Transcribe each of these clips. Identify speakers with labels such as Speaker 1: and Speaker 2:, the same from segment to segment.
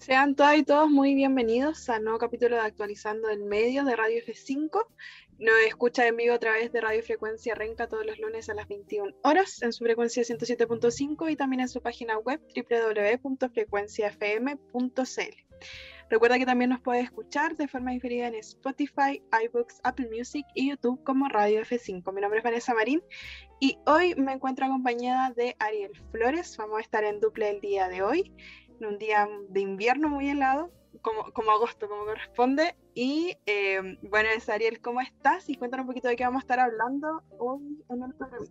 Speaker 1: Sean todas y todos muy bienvenidos al nuevo capítulo de Actualizando el Medio de Radio F5. Nos escucha en vivo a través de Radio Frecuencia Renca todos los lunes a las 21 horas en su frecuencia 107.5 y también en su página web www.frecuenciafm.cl. Recuerda que también nos puedes escuchar de forma diferida en Spotify, iBooks, Apple Music y YouTube como Radio F5. Mi nombre es Vanessa Marín y hoy me encuentro acompañada de Ariel Flores. Vamos a estar en duple el día de hoy, en un día de invierno muy helado, como agosto, como corresponde. Y bueno, Ariel, ¿cómo estás? Y cuéntanos un poquito de qué vamos a estar hablando hoy en el programa.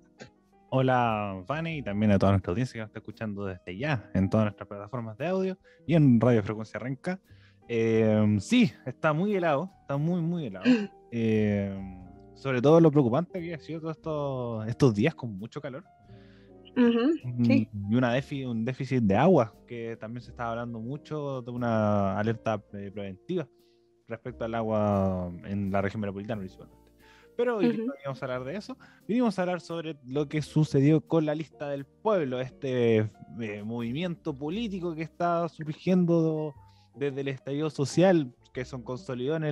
Speaker 2: Hola, Vane, y también a toda nuestra audiencia que nos está escuchando desde ya en todas nuestras plataformas de audio y en Radio Frecuencia Renca. Sí, está muy helado, está muy helado. Sobre todo lo preocupante que ha sido todos estos días con mucho calor.
Speaker 1: Sí.
Speaker 2: Y un déficit de agua, que también se está hablando mucho de una alerta preventiva respecto al agua en la región metropolitana principalmente. Pero hoy no vinimos a hablar de eso, vinimos a hablar sobre lo que sucedió con la lista del pueblo, este movimiento político que está surgiendo desde el estallido social, que se consolidó en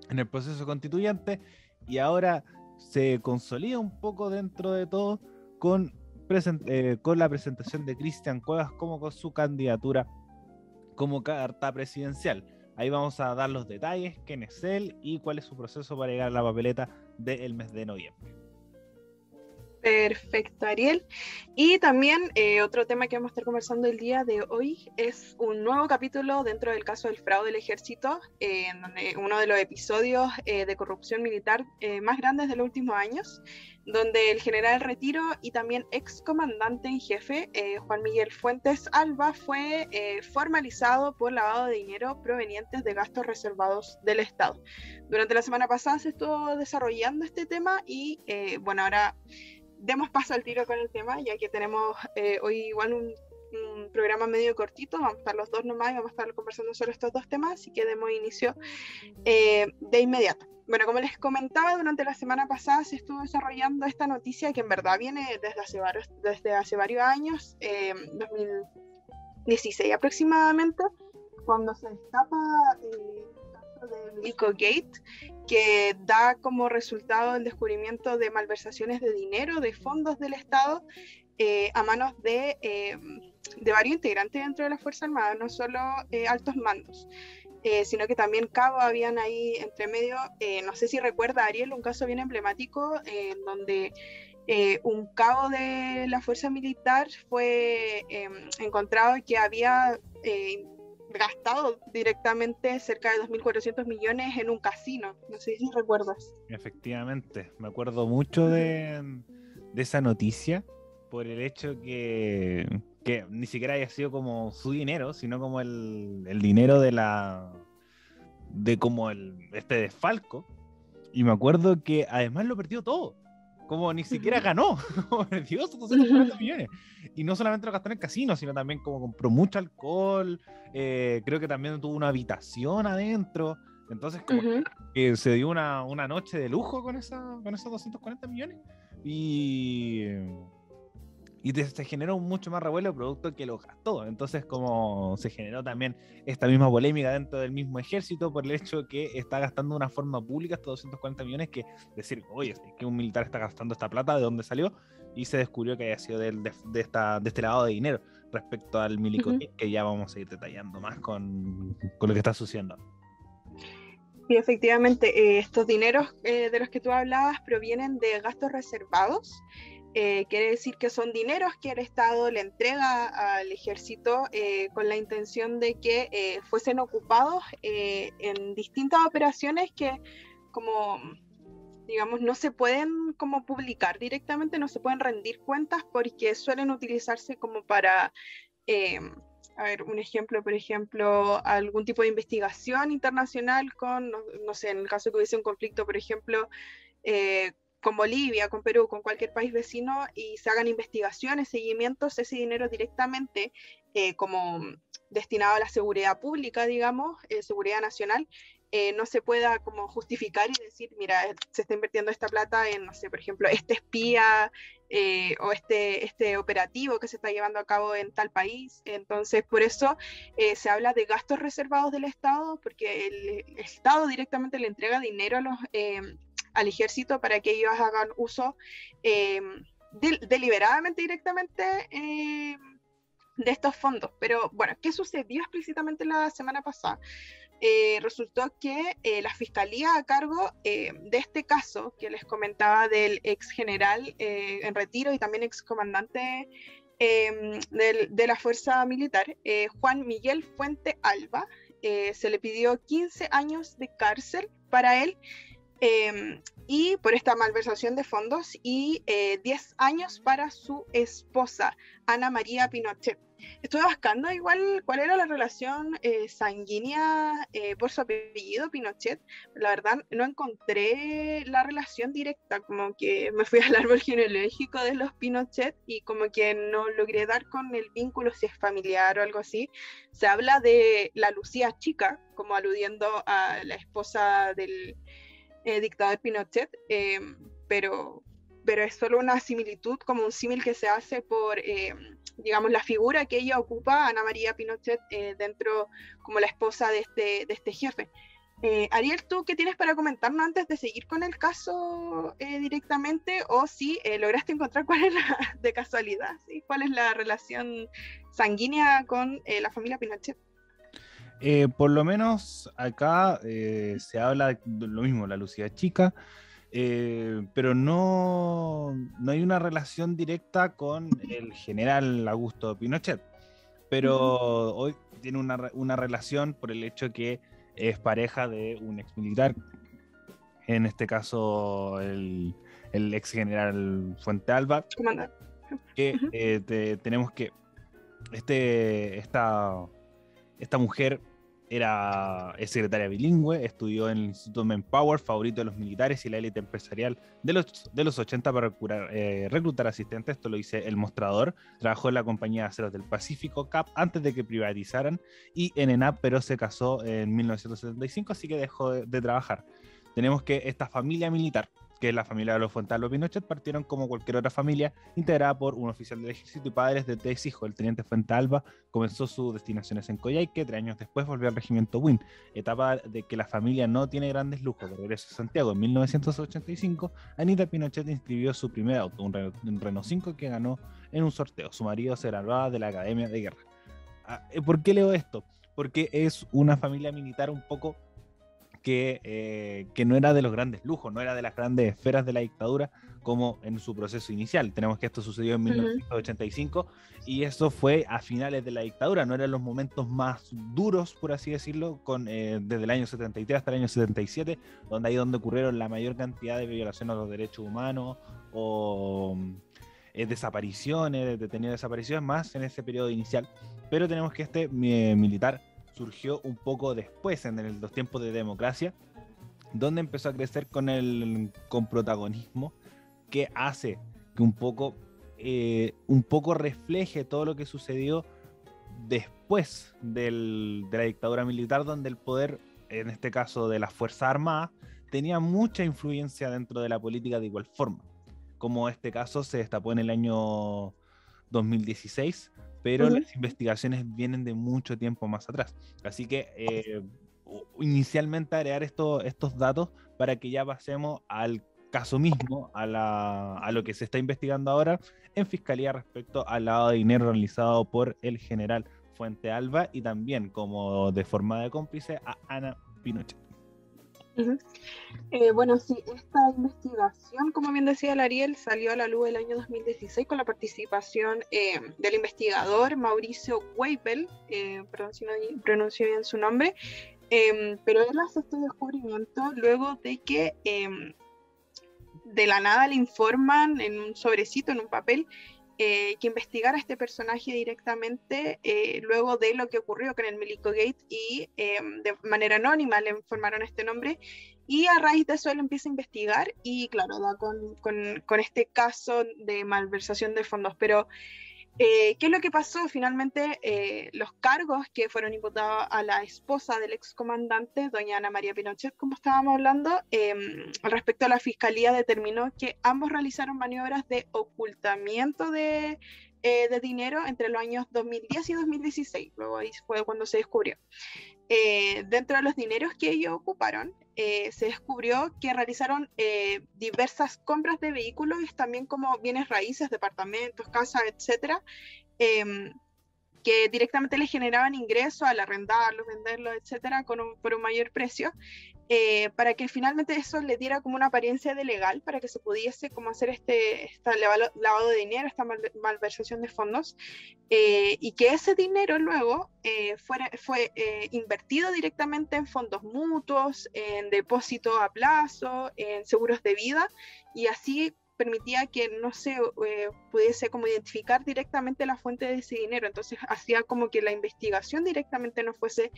Speaker 2: el proceso constituyente y ahora se consolida un poco dentro de todo con la presentación de Cristian Cuevas como con su candidatura como carta presidencial. Ahí vamos a dar los detalles, quién es él y cuál es su proceso para llegar a la papeleta del mes de noviembre.
Speaker 1: Perfecto, Ariel. Y también otro tema que vamos a estar conversando el día de hoy es un nuevo capítulo dentro del caso del fraude del ejército, en donde uno de los episodios de corrupción militar más grandes de los últimos años, donde el general Retiro y también ex comandante en jefe, Juan Miguel Fuentes Alba, fue formalizado por lavado de dinero provenientes de gastos reservados del Estado. Durante la semana pasada se estuvo desarrollando este tema y bueno, ahora demos paso al tiro con el tema, ya que tenemos hoy igual un programa medio cortito, vamos a estar los dos nomás y vamos a estar conversando sobre estos dos temas, así que demos inicio de inmediato. Bueno, como les comentaba, durante la semana pasada se estuvo desarrollando esta noticia que en verdad viene desde hace varios años, 2016 aproximadamente, cuando se destapa el caso del Licogate, que da como resultado el descubrimiento de malversaciones de dinero, de fondos del Estado, a manos de varios integrantes dentro de la Fuerza Armada, no solo altos mandos, sino que también cabos habían ahí entre medio. No sé si recuerda, Ariel, un caso bien emblemático en donde un cabo de la fuerza militar fue encontrado que había gastado directamente cerca de 2.400 millones en un casino. No sé si recuerdas.
Speaker 2: Efectivamente, me acuerdo mucho de esa noticia por el hecho que ni siquiera haya sido como su dinero, sino como el dinero de como este desfalco. Y me acuerdo que además lo perdió todo. Como ni siquiera ganó, perdió sus 240 millones. Y no solamente lo gastó en el casino, sino también como compró mucho alcohol, creo que también tuvo una habitación adentro. Entonces como que se dio una noche de lujo con esos 240 millones. Y se generó mucho más revuelo producto que lo gastó. Entonces como se generó también esta misma polémica dentro del mismo ejército por el hecho que está gastando de una forma pública estos 240 millones, que decir, oye, es que un militar está gastando esta plata, ¿de dónde salió? Y se descubrió que había sido de este lavado de dinero respecto al milico, que ya vamos a ir detallando más con lo que está sucediendo.
Speaker 1: Y efectivamente, estos dineros de los que tú hablabas provienen de gastos reservados. Quiere decir que son dineros que el Estado le entrega al ejército con la intención de que fuesen ocupados en distintas operaciones que, como digamos, no se pueden como publicar directamente, no se pueden rendir cuentas porque suelen utilizarse como para a ver, un ejemplo, por ejemplo, algún tipo de investigación internacional con, no sé, en el caso que hubiese un conflicto, por ejemplo, con Bolivia, con Perú, con cualquier país vecino, y se hagan investigaciones, seguimientos, ese dinero directamente como destinado a la seguridad pública, digamos, seguridad nacional, no se pueda como justificar y decir, mira, se está invirtiendo esta plata en, no sé, por ejemplo, este espía o este operativo que se está llevando a cabo en tal país. Entonces, por eso se habla de gastos reservados del Estado, porque el Estado directamente le entrega dinero al ejército para que ellos hagan uso deliberadamente, directamente, de estos fondos. Pero bueno, ¿qué sucedió explícitamente la semana pasada? Resultó que la fiscalía a cargo de este caso que les comentaba del ex general en retiro y también ex comandante de la fuerza militar, Juan Miguel Fuente Alba, se le pidió 15 años de cárcel para él, y por esta malversación de fondos, y 10 años para su esposa, Ana María Pinochet. Estuve buscando igual cuál era la relación sanguínea por su apellido, Pinochet. La verdad no encontré la relación directa, como que me fui al árbol genealógico de los Pinochet y como que no logré dar con el vínculo, si es familiar o algo así. Se habla de la Lucía Chica, como aludiendo a la esposa del dictador Pinochet, pero es solo una similitud, como un símil que se hace por, digamos, la figura que ella ocupa, Ana María Pinochet, dentro como la esposa de este jefe. Ariel, ¿tú qué tienes para comentarnos antes de seguir con el caso directamente? O si lograste encontrar cuál es de casualidad, ¿sí? ¿Cuál es la relación sanguínea con la familia Pinochet?
Speaker 2: Por lo menos acá se habla de lo mismo, la Lucía Chica, pero no hay una relación directa con el general Augusto Pinochet, pero hoy tiene una relación por el hecho que es pareja de un ex militar, en este caso el ex general Fuente Alba, que tenemos que esta mujer es secretaria bilingüe, estudió en el Instituto Manpower, favorito de los militares y la élite empresarial de los 80 para reclutar asistentes. Esto lo dice El Mostrador. Trabajó en la compañía de aceros del Pacífico, CAP, antes de que privatizaran, y en ENAP, pero se casó en 1975, así que dejó de trabajar. Tenemos que esta familia militar, que es la familia de los Fuente Alba Pinochet, partieron como cualquier otra familia, integrada por un oficial del ejército y padres de 3 hijos. El teniente Fuente Alba comenzó sus destinaciones en Coyhaique, 3 años después volvió al regimiento Win, etapa de que la familia no tiene grandes lujos. De regreso a Santiago en 1985, Anita Pinochet inscribió su primer auto, un Renault 5 que ganó en un sorteo. Su marido se graduaba de la Academia de Guerra. ¿Por qué leo esto? Porque es una familia militar un poco que no era de los grandes lujos, no era de las grandes esferas de la dictadura como en su proceso inicial. Tenemos que esto sucedió en 1985 y eso fue a finales de la dictadura, no eran los momentos más duros, por así decirlo, desde el año 73 hasta el año 77, donde ocurrieron la mayor cantidad de violaciones a los derechos humanos o desapariciones, detenidos desapariciones, más en ese periodo inicial. Pero tenemos que este militar surgió un poco después, en los tiempos de democracia, donde empezó a crecer con protagonismo, que hace que un poco refleje todo lo que sucedió después de la dictadura militar, donde el poder, en este caso de las Fuerzas Armadas, tenía mucha influencia dentro de la política de igual forma. Como este caso se destapó en el año 2016, pero las investigaciones vienen de mucho tiempo más atrás. Así que inicialmente agregar estos datos para que ya pasemos al caso mismo, a lo que se está investigando ahora en Fiscalía respecto al lavado de dinero realizado por el general Fuente Alba y también como de forma de cómplice a Ana Pinochet.
Speaker 1: Bueno, sí, esta investigación, como bien decía el Ariel, salió a la luz el año 2016 con la participación del investigador Mauricio Weibel, pronuncio bien su nombre, pero él hace este descubrimiento luego de que de la nada le informan en un sobrecito, en un papel, que investigara a este personaje directamente luego de lo que ocurrió con el Milico Gate, y de manera anónima le informaron este nombre, y a raíz de eso él empieza a investigar y claro, da con este caso de malversación de fondos. Pero ¿Qué es lo que pasó? Finalmente, los cargos que fueron imputados a la esposa del excomandante, doña Ana María Pinochet, como estábamos hablando, al respecto a la fiscalía determinó que ambos realizaron maniobras de ocultamiento de dinero entre los años 2010 y 2016. Luego ahí fue cuando se descubrió. Dentro de los dineros que ellos ocuparon, se descubrió que realizaron diversas compras de vehículos, también como bienes raíces, departamentos, casas, etcétera, que directamente les generaban ingresos al arrendarlos, venderlos, etcétera, por un mayor precio, para que finalmente eso le diera como una apariencia de legal, para que se pudiese como hacer este lavado de dinero, esta malversación de fondos, y que ese dinero luego fue invertido directamente en fondos mutuos, en depósito a plazo, en seguros de vida, y así permitía que no se pudiese como identificar directamente la fuente de ese dinero. Entonces hacía como que la investigación directamente no fuese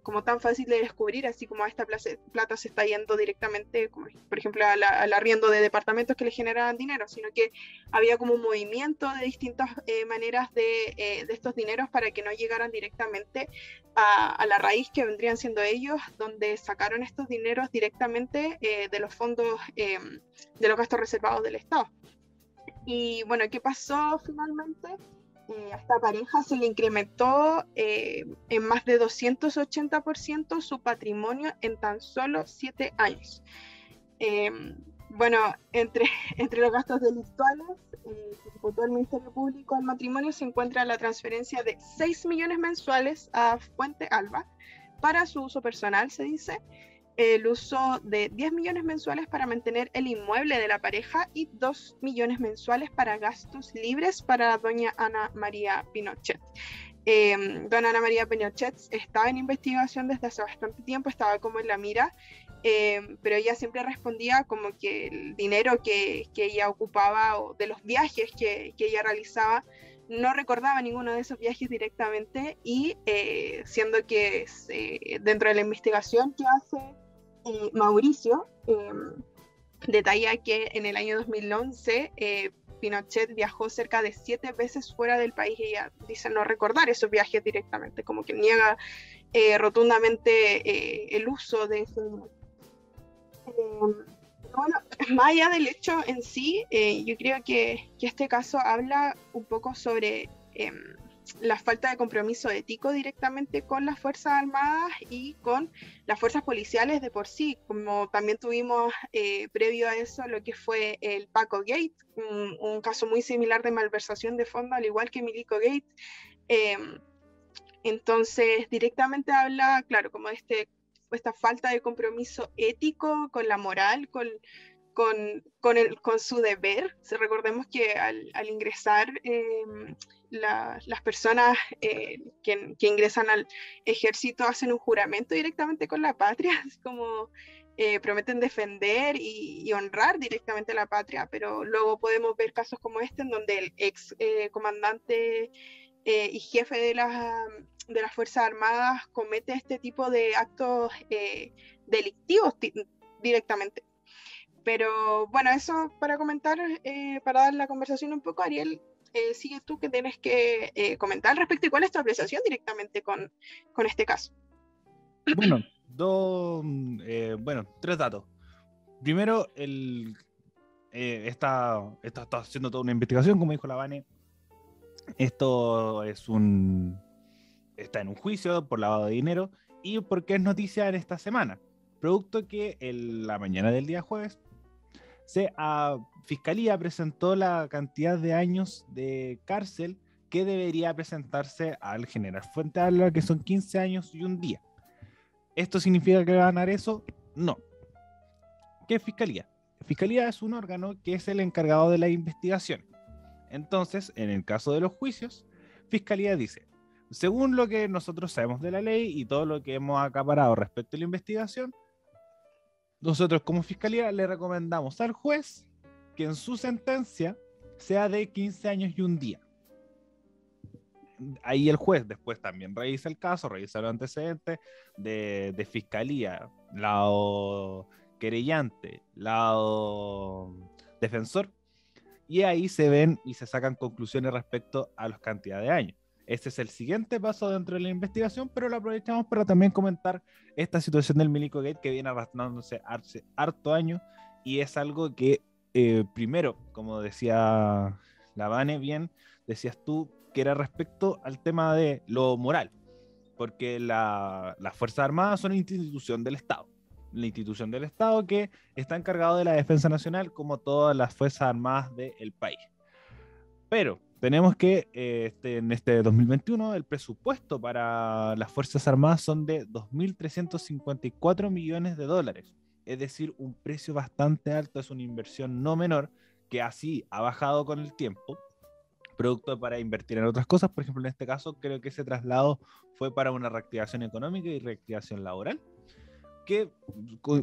Speaker 1: como tan fácil de descubrir, así como esta plata se está yendo directamente, como por ejemplo al arriendo de departamentos que le generaban dinero, sino que había como un movimiento de distintas maneras de estos dineros para que no llegaran directamente a la raíz que vendrían siendo ellos, donde sacaron estos dineros directamente de los fondos de los gastos reservados del Estado. Y bueno, ¿qué pasó finalmente? A esta pareja se le incrementó en más de 280% su patrimonio en tan solo 7 años. Bueno, entre los gastos delictuales que imputó el Ministerio Público al matrimonio se encuentra la transferencia de 6 millones mensuales a Fuente Alba para su uso personal, se dice, el uso de 10 millones mensuales para mantener el inmueble de la pareja y 2 millones mensuales para gastos libres para doña Ana María Pinochet. Doña Ana María Pinochet estaba en investigación desde hace bastante tiempo, estaba como en la mira, pero ella siempre respondía como que el dinero que ella ocupaba o de los viajes que ella realizaba, no recordaba ninguno de esos viajes directamente, y siendo que dentro de la investigación que hace Mauricio, detalla que en el año 2011 Pinochet viajó cerca de 7 veces fuera del país, y ella dice no recordar esos viajes directamente, como que niega rotundamente el uso de ese dinero. Bueno, más allá del hecho en sí, yo creo que este caso habla un poco sobre la falta de compromiso ético directamente con las Fuerzas Armadas y con las fuerzas policiales de por sí, como también tuvimos previo a eso lo que fue el Paco Gate, un caso muy similar de malversación de fondos, al igual que Milico Gate. Entonces, directamente habla, claro, como de esta falta de compromiso ético con la moral, con su deber. Recordemos que al ingresar las personas que ingresan al ejército hacen un juramento directamente con la patria, así como prometen defender y honrar directamente a la patria, pero luego podemos ver casos como este en donde el ex comandante y jefe de las Fuerzas Armadas comete este tipo de actos delictivos directamente. Pero bueno, eso para comentar, para dar la conversación un poco. Ariel, sigue tú, que tienes que comentar al respecto, y cuál es tu apreciación directamente con este caso.
Speaker 2: Bueno, tres datos. Primero, está haciendo toda una investigación, como dijo la Vane. Esto está en un juicio por lavado de dinero, y porque es noticia en esta semana, producto que la mañana del día jueves Fiscalía presentó la cantidad de años de cárcel que debería presentarse al general Fuente Alba, que son 15 años y un día. ¿Esto significa que va a ganar eso? No. ¿Qué es Fiscalía? Fiscalía es un órgano que es el encargado de la investigación. Entonces, en el caso de los juicios, Fiscalía dice, según lo que nosotros sabemos de la ley y todo lo que hemos acaparado respecto a la investigación, nosotros como Fiscalía le recomendamos al juez que en su sentencia sea de 15 años y un día. Ahí el juez después también revisa el caso, revisa los antecedentes de Fiscalía, lado querellante, lado defensor, y ahí se ven y se sacan conclusiones respecto a las cantidades de años. Este es el siguiente paso dentro de la investigación, pero lo aprovechamos para también comentar esta situación del Milico Gate que viene arrastrándose hace harto años, y es algo que, primero, como decía la Vane bien, decías tú, que era respecto al tema de lo moral, porque las Fuerzas Armadas son una institución del Estado. La institución del Estado que está encargado de la defensa nacional, como todas las Fuerzas Armadas del país. Pero tenemos que en este 2021 el presupuesto para las Fuerzas Armadas son de 2.354 millones de dólares. Es decir, un precio bastante alto, es una inversión no menor, que así ha bajado con el tiempo, producto para invertir en otras cosas. Por ejemplo, en este caso, creo que ese traslado fue para una reactivación económica y reactivación laboral, que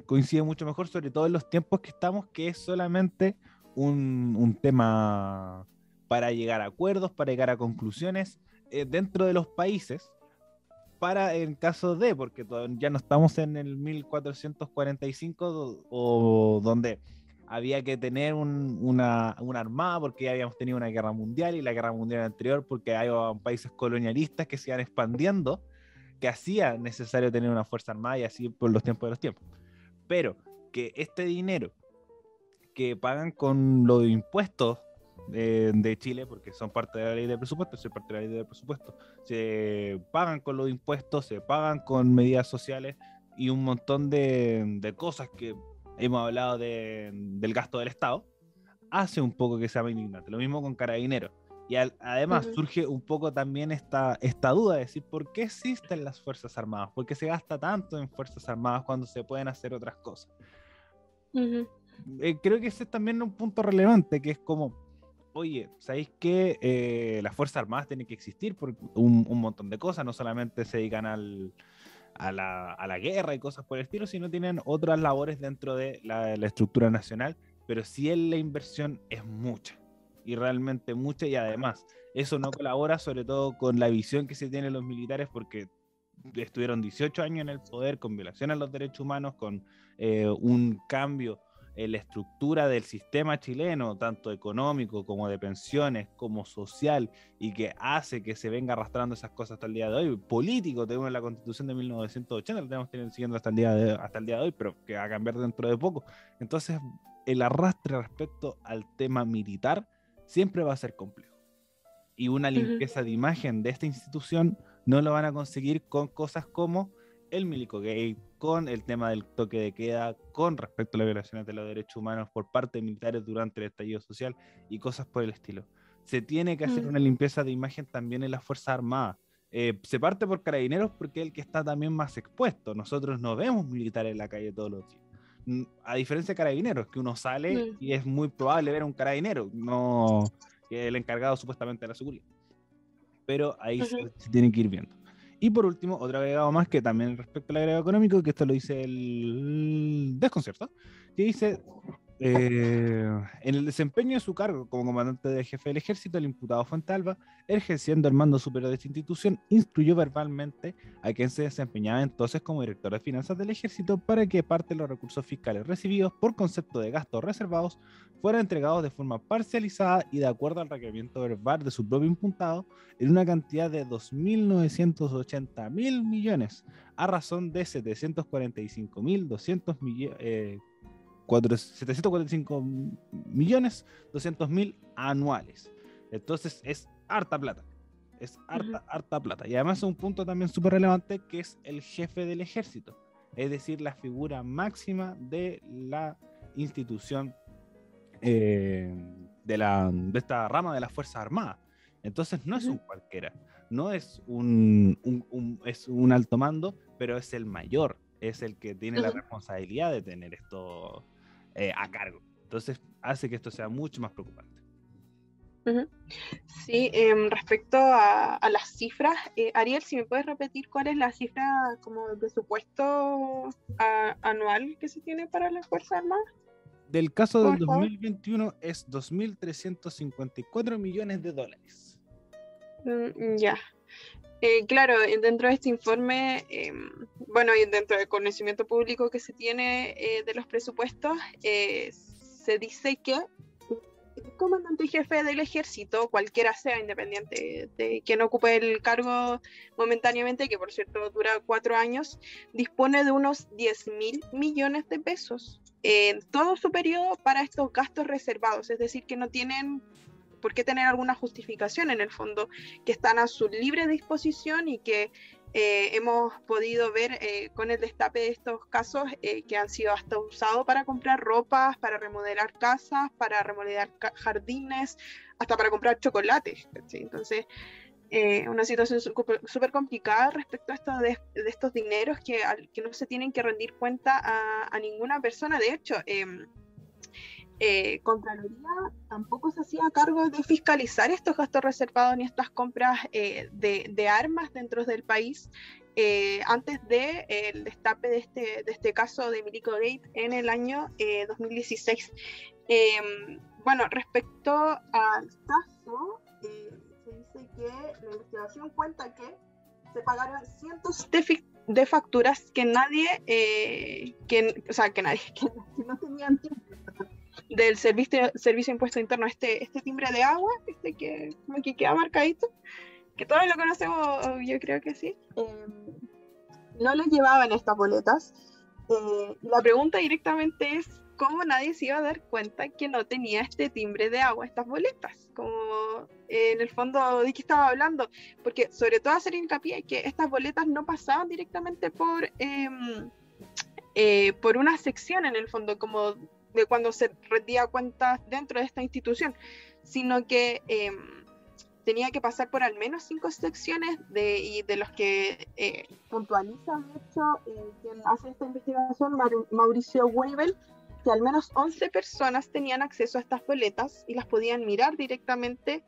Speaker 2: coincide mucho mejor, sobre todo en los tiempos que estamos, que es solamente un tema para llegar a acuerdos, para llegar a conclusiones dentro de los países, para en caso de, porque ya no estamos en el 1445 o donde había que tener una armada porque ya habíamos tenido una guerra mundial, y la guerra mundial anterior porque hay países colonialistas que se iban expandiendo, que hacía necesario tener una fuerza armada, y así por los tiempos de los tiempos. Pero que este dinero que pagan con los impuestos de Chile, porque son parte de la ley de presupuesto, soy parte de la ley de presupuesto, se pagan con los impuestos, se pagan con medidas sociales y un montón de cosas que hemos hablado del gasto del Estado, hace un poco que sea más indignante. Lo mismo con Carabineros. Y además surge un poco también esta duda de decir, ¿por qué existen las Fuerzas Armadas? ¿Por qué se gasta tanto en Fuerzas Armadas cuando se pueden hacer otras cosas? Creo que ese es también un punto relevante, que es como, oye, ¿sabéis que las Fuerzas Armadas tienen que existir por un montón de cosas? No solamente se dedican a la guerra y cosas por el estilo, sino tienen otras labores dentro de la estructura nacional, pero sí la inversión es mucha, y realmente mucha, y además eso no colabora sobre todo con la visión que se tienen los militares, porque estuvieron 18 años en el poder con violaciones a los derechos humanos, con un cambio en la estructura del sistema chileno, tanto económico como de pensiones, como social, y que hace que se venga arrastrando esas cosas hasta el día de hoy. Político, tenemos la Constitución de 1980, la tenemos siguiendo hasta el día de hoy, pero que va a cambiar dentro de poco. Entonces, el arrastre respecto al tema militar siempre va a ser complejo. Y una limpieza de imagen de esta institución no lo van a conseguir con cosas como el Milico Gate, con el tema del toque de queda, con respecto a las violaciones de los derechos humanos por parte de militares durante el estallido social y cosas por el estilo. Se tiene que hacer una limpieza de imagen también en las Fuerzas Armadas. Se parte por Carabineros porque es el que está también más expuesto. Nosotros no vemos militares en la calle todos los días. A diferencia de Carabineros, que uno sale y es muy probable ver a un carabinero, no el encargado supuestamente de la seguridad. Pero ahí se tiene que ir viendo. Y por último, otro agregado más, que también respecto al agregado económico, que esto lo dice el Desconcierto, que dice, en el desempeño de su cargo como comandante de jefe del ejército, el imputado Fuentealba, ejerciendo el mando superior de esta institución, instruyó verbalmente a quien se desempeñaba entonces como director de finanzas del ejército para que parte de los recursos fiscales recibidos por concepto de gastos reservados fueran entregados de forma parcializada y de acuerdo al requerimiento verbal de su propio imputado, en una cantidad de 2.980.000 millones, a razón de 745.200.000 anuales. Entonces es harta plata. Es harta plata. Y además un punto también súper relevante, que es el jefe del ejército. Es decir, la figura máxima de la institución de esta rama de las Fuerzas Armadas. Entonces no es un cualquiera. No es es un alto mando, pero es el mayor. Es el que tiene la responsabilidad de tener esto a cargo. Entonces hace que esto sea mucho más preocupante.
Speaker 1: Sí, respecto a las cifras, Ariel, si me puedes repetir cuál es la cifra como de presupuesto anual que se tiene para las Fuerzas Armadas.
Speaker 2: Del caso del 2021 es 2.354 millones de dólares.
Speaker 1: Ya. Claro, dentro de este informe, bueno, y dentro del conocimiento público que se tiene de los presupuestos, se dice que comandante jefe del ejército, cualquiera sea, independiente de quien ocupe el cargo momentáneamente, que por cierto dura 4 años, dispone de unos 10.000 millones de pesos en todo su periodo para estos gastos reservados, es decir, que no tienen por qué tener alguna justificación en el fondo, que están a su libre disposición y que hemos podido ver con el destape de estos casos que han sido hasta usados para comprar ropas, para remodelar casas, para remodelar jardines, hasta para comprar chocolates. ¿Sí? Entonces, una situación súper complicada respecto a esto de estos dineros que no se tienen que rendir cuenta a ninguna persona. De hecho, Contraloría tampoco se hacía cargo de fiscalizar estos gastos reservados ni estas compras de armas dentro del país antes del destape de este caso de Milico Gate en el año 2016. Bueno, respecto al caso, se dice que la investigación cuenta que se pagaron cientos de facturas que nadie, que no tenían tiempo del servicio de impuesto interno, este timbre de agua, que queda marcadito, que todos lo conocemos, yo creo que sí, no lo llevaban estas boletas. La pregunta directamente es, ¿cómo nadie se iba a dar cuenta que no tenía este timbre de agua, estas boletas? Como en el fondo, ¿de qué estaba hablando? Porque sobre todo hacer hincapié que estas boletas no pasaban directamente por una sección en el fondo, como de cuando se rendía cuentas dentro de esta institución, sino que tenía que pasar por al menos 5 secciones y de los que puntualiza, de hecho, quien hace esta investigación, Mauricio Weibel, que al menos 11 personas tenían acceso a estas boletas y las podían mirar directamente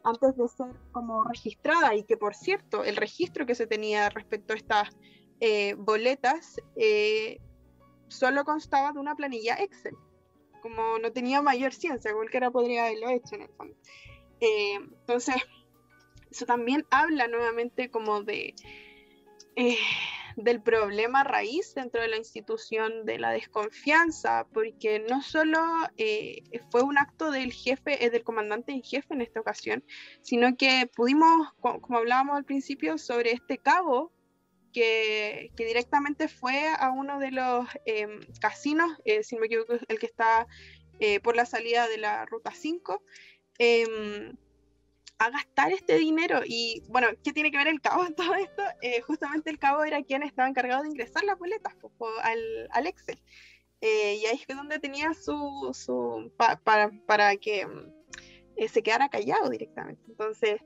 Speaker 1: antes de ser como registrada, y que por cierto, el registro que se tenía respecto a estas boletas solo constaba de una planilla Excel, como no tenía mayor ciencia, cualquiera podría haberlo hecho en el fondo. Entonces, eso también habla nuevamente como del problema raíz dentro de la institución, de la desconfianza, porque no solo fue un acto del jefe, del comandante en jefe en esta ocasión, sino que pudimos, como hablábamos al principio, sobre este cabo, que directamente fue a uno de los casinos, si no me equivoco, el que está por la salida de la Ruta 5, a gastar este dinero. Y bueno, ¿qué tiene que ver el cabo en todo esto? Justamente el cabo era quien estaba encargado de ingresar las boletas al Excel. Y ahí es donde tenía para que se quedara callado directamente. Entonces,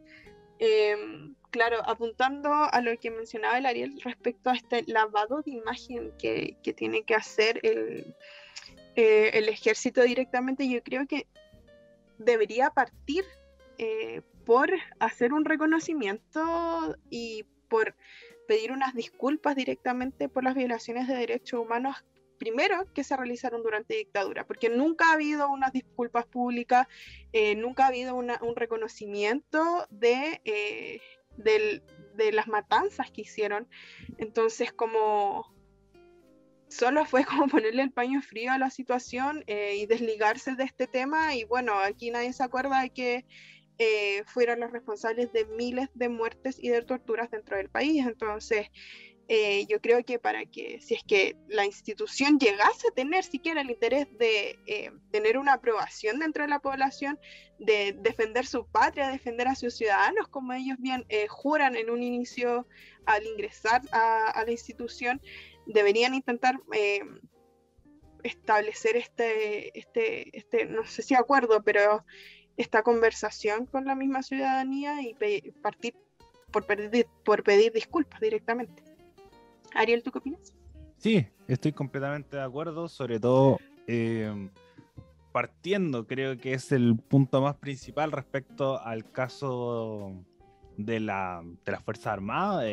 Speaker 1: claro, apuntando a lo que mencionaba el Ariel respecto a este lavado de imagen que tiene que hacer el ejército directamente, yo creo que debería partir por hacer un reconocimiento y por pedir unas disculpas directamente por las violaciones de derechos humanos, primero, que se realizaron durante dictadura, porque nunca ha habido unas disculpas públicas, nunca ha habido un reconocimiento de las matanzas que hicieron. Entonces, como solo fue como ponerle el paño frío a la situación y desligarse de este tema, y bueno, aquí nadie se acuerda de que fueron los responsables de miles de muertes y de torturas dentro del país. Entonces, yo creo que para que, si es que la institución llegase a tener siquiera el interés de tener una aprobación dentro de la población, de defender su patria, defender a sus ciudadanos, como ellos bien juran en un inicio al ingresar a la institución, deberían intentar establecer no sé si acuerdo, pero esta conversación con la misma ciudadanía y partir por pedir disculpas directamente. Ariel, ¿tú qué opinas?
Speaker 2: Sí, estoy completamente de acuerdo, sobre todo partiendo, creo que es el punto más principal respecto al caso de las Fuerzas Armadas,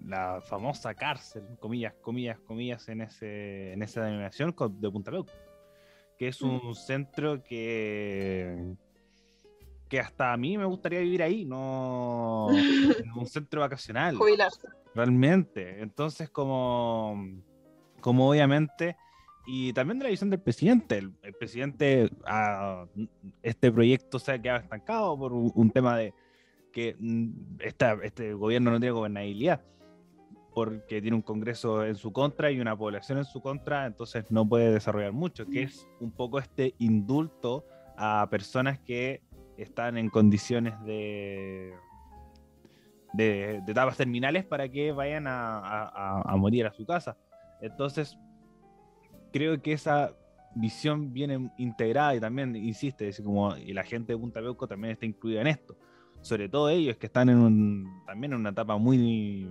Speaker 2: la famosa cárcel, comillas, comillas, comillas, en esa denominación de Punta Peuco, que es un centro que hasta a mí me gustaría vivir ahí, no un centro vacacional.
Speaker 1: Jubilarse.
Speaker 2: Realmente. Entonces, como obviamente y también de la visión del presidente. El presidente, este proyecto se ha quedado estancado por un tema de que este gobierno no tiene gobernabilidad, porque tiene un Congreso en su contra y una población en su contra, entonces no puede desarrollar mucho, que es un poco este indulto a personas que están en condiciones de etapas terminales para que vayan a morir a su casa. Entonces, creo que esa visión viene integrada y también, insiste, es como, y la gente de Punta Peuco también está incluida en esto. Sobre todo ellos que están también en una etapa muy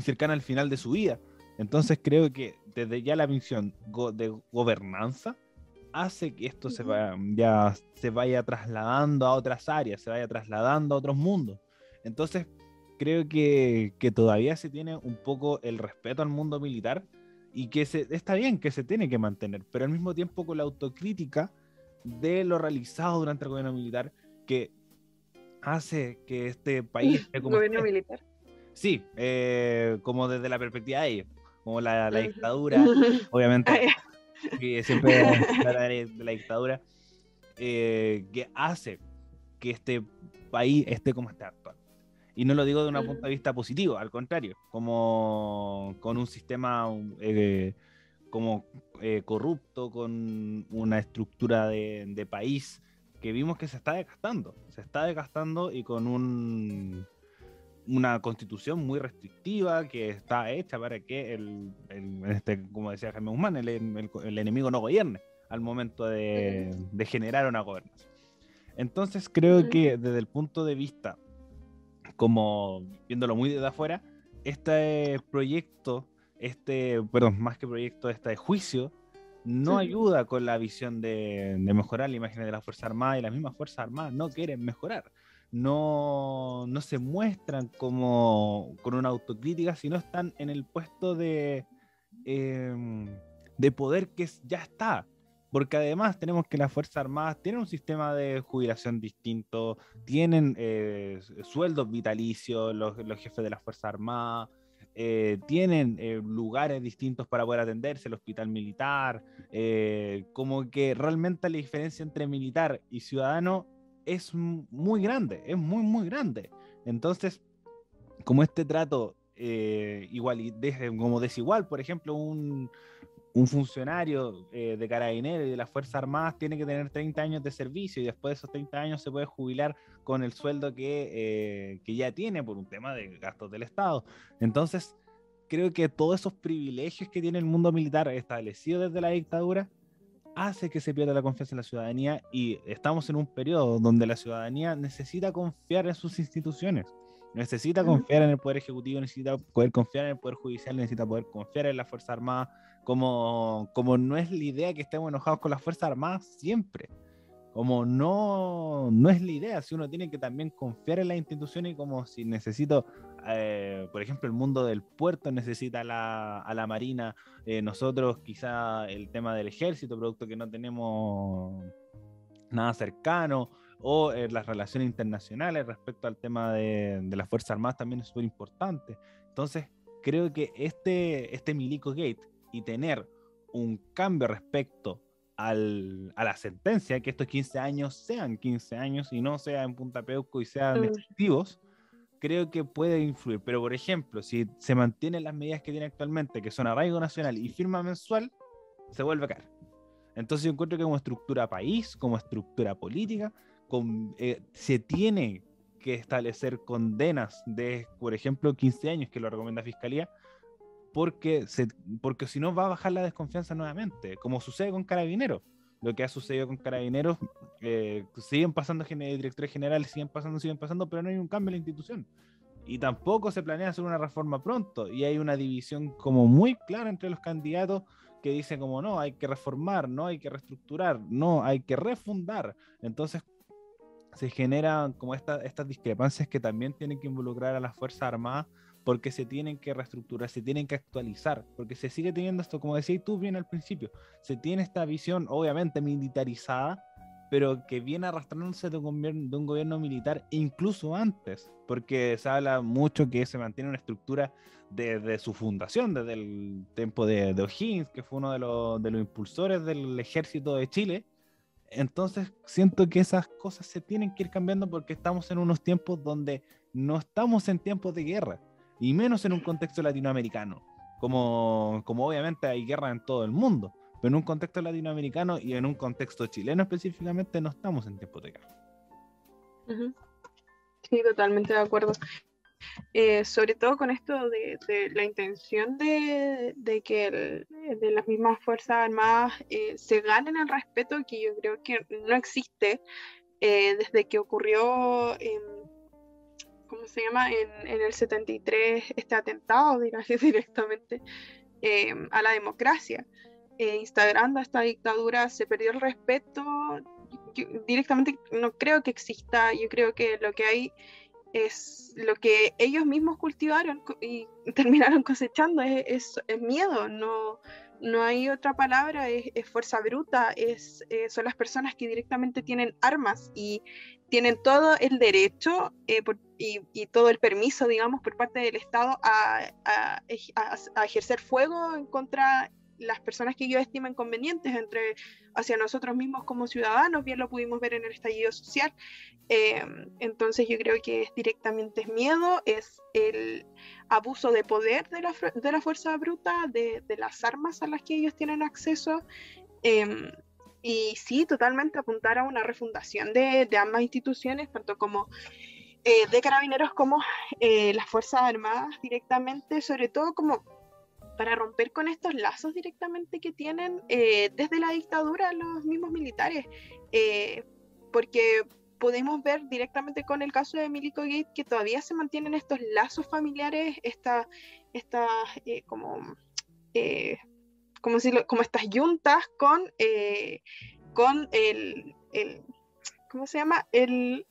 Speaker 2: cercana al final de su vida. Entonces creo que desde ya la visión de gobernanza hace que esto ya se vaya trasladando a otras áreas, se vaya trasladando a otros mundos. Entonces creo que todavía se tiene un poco el respeto al mundo militar y que está bien, que se tiene que mantener, pero al mismo tiempo con la autocrítica de lo realizado durante el gobierno militar, que hace que este país esté como
Speaker 1: gobierno militar.
Speaker 2: Sí, como desde la perspectiva de ellos, como la dictadura, obviamente, que siempre habla de la dictadura, que hace que este país esté como está actual. Y no lo digo de un punto de vista positivo, al contrario, como con un sistema corrupto, con una estructura de país que vimos que se está desgastando y con una constitución muy restrictiva que está hecha para que como decía Jaime Guzmán, el enemigo no gobierne al momento de generar una gobernación. Entonces creo que desde el punto de vista, como viéndolo muy desde afuera, este proyecto, más que proyecto, este juicio, no ayuda con la visión de mejorar la imagen de las Fuerzas Armadas, y las mismas Fuerzas Armadas no quieren mejorar. No se muestran como con una autocrítica, sino están en el puesto de poder que ya está. Porque además tenemos que las Fuerzas Armadas tienen un sistema de jubilación distinto, tienen sueldos vitalicios, los jefes de las Fuerzas Armadas, tienen lugares distintos para poder atenderse, el hospital militar, como que realmente la diferencia entre militar y ciudadano es muy grande, es muy grande. Entonces, como este trato como desigual, por ejemplo, un funcionario de Carabineros y de las Fuerzas Armadas tiene que tener 30 años de servicio y después de esos 30 años se puede jubilar con el sueldo que ya tiene por un tema de gastos del Estado. Entonces, creo que todos esos privilegios que tiene el mundo militar establecido desde la dictadura hace que se pierda la confianza en la ciudadanía, y estamos en un periodo donde la ciudadanía necesita confiar en sus instituciones, necesita confiar en el Poder Ejecutivo, necesita poder confiar en el Poder Judicial, necesita poder confiar en las Fuerzas Armadas, como no es la idea que estemos enojados con las Fuerzas Armadas siempre, como no es la idea, si uno tiene que también confiar en las instituciones, y como si necesito, por ejemplo, el mundo del puerto necesita a la Marina, nosotros quizá el tema del ejército, producto que no tenemos nada cercano, o las relaciones internacionales respecto al tema de las Fuerzas Armadas también es súper importante. Entonces, creo que este Milico Gate y tener un cambio respecto a la sentencia, que estos 15 años sean 15 años y no sea en Punta Peuco y sean efectivos, creo que puede influir. Pero, por ejemplo, si se mantienen las medidas que tiene actualmente, que son arraigo nacional y firma mensual, se vuelve a caer. Entonces yo encuentro que como estructura país, como estructura política, se tiene que establecer condenas de, por ejemplo, 15 años, que lo recomienda Fiscalía, porque si no va a bajar la desconfianza nuevamente, como sucede con Carabineros. Lo que ha sucedido con Carabineros, siguen pasando directores generales, siguen pasando, pero no hay un cambio en la institución. Y tampoco se planea hacer una reforma pronto, y hay una división como muy clara entre los candidatos que dicen como no, hay que reformar, no hay que reestructurar, no, hay que refundar. Entonces se generan como estas discrepancias que también tienen que involucrar a las Fuerzas Armadas, porque se tienen que reestructurar, se tienen que actualizar, porque se sigue teniendo esto, como decías tú bien al principio, se tiene esta visión obviamente militarizada pero que viene arrastrándose de un gobierno militar incluso antes, porque se habla mucho que se mantiene una estructura desde su fundación, desde el tiempo de O'Higgins, que fue uno de los impulsores del ejército de Chile. Entonces siento que esas cosas se tienen que ir cambiando porque estamos en unos tiempos donde no estamos en tiempos de guerra, y menos en un contexto latinoamericano, como obviamente hay guerra en todo el mundo, pero en un contexto latinoamericano y en un contexto chileno específicamente no estamos en tiempos de guerra.
Speaker 1: Uh-huh. Sí, totalmente de acuerdo. Sobre todo con esto de la intención de que de las mismas Fuerzas Armadas se ganen el respeto, que yo creo que no existe desde que ocurrió, ¿cómo se llama? En el 73, este atentado directamente a la democracia. Instaurando esta dictadura se perdió el respeto. Yo directamente no creo que exista. Yo creo que lo que hay es lo que ellos mismos cultivaron y terminaron cosechando, es miedo, no hay otra palabra, es fuerza bruta, son las personas que directamente tienen armas y tienen todo el derecho y todo el permiso, digamos, por parte del Estado a ejercer fuego en contra las personas que ellos estiman convenientes hacia nosotros mismos como ciudadanos. Bien lo pudimos ver en el estallido social. Entonces yo creo que directamente es miedo, es el abuso de poder de la fuerza bruta, de las armas a las que ellos tienen acceso, y sí, totalmente apuntar a una refundación de ambas instituciones, tanto como de Carabineros como las Fuerzas Armadas directamente, sobre todo como para romper con estos lazos directamente que tienen desde la dictadura los mismos militares, porque podemos ver directamente con el caso de Milico Gate que todavía se mantienen estos lazos familiares, como estas yuntas con el ¿cómo se llama? El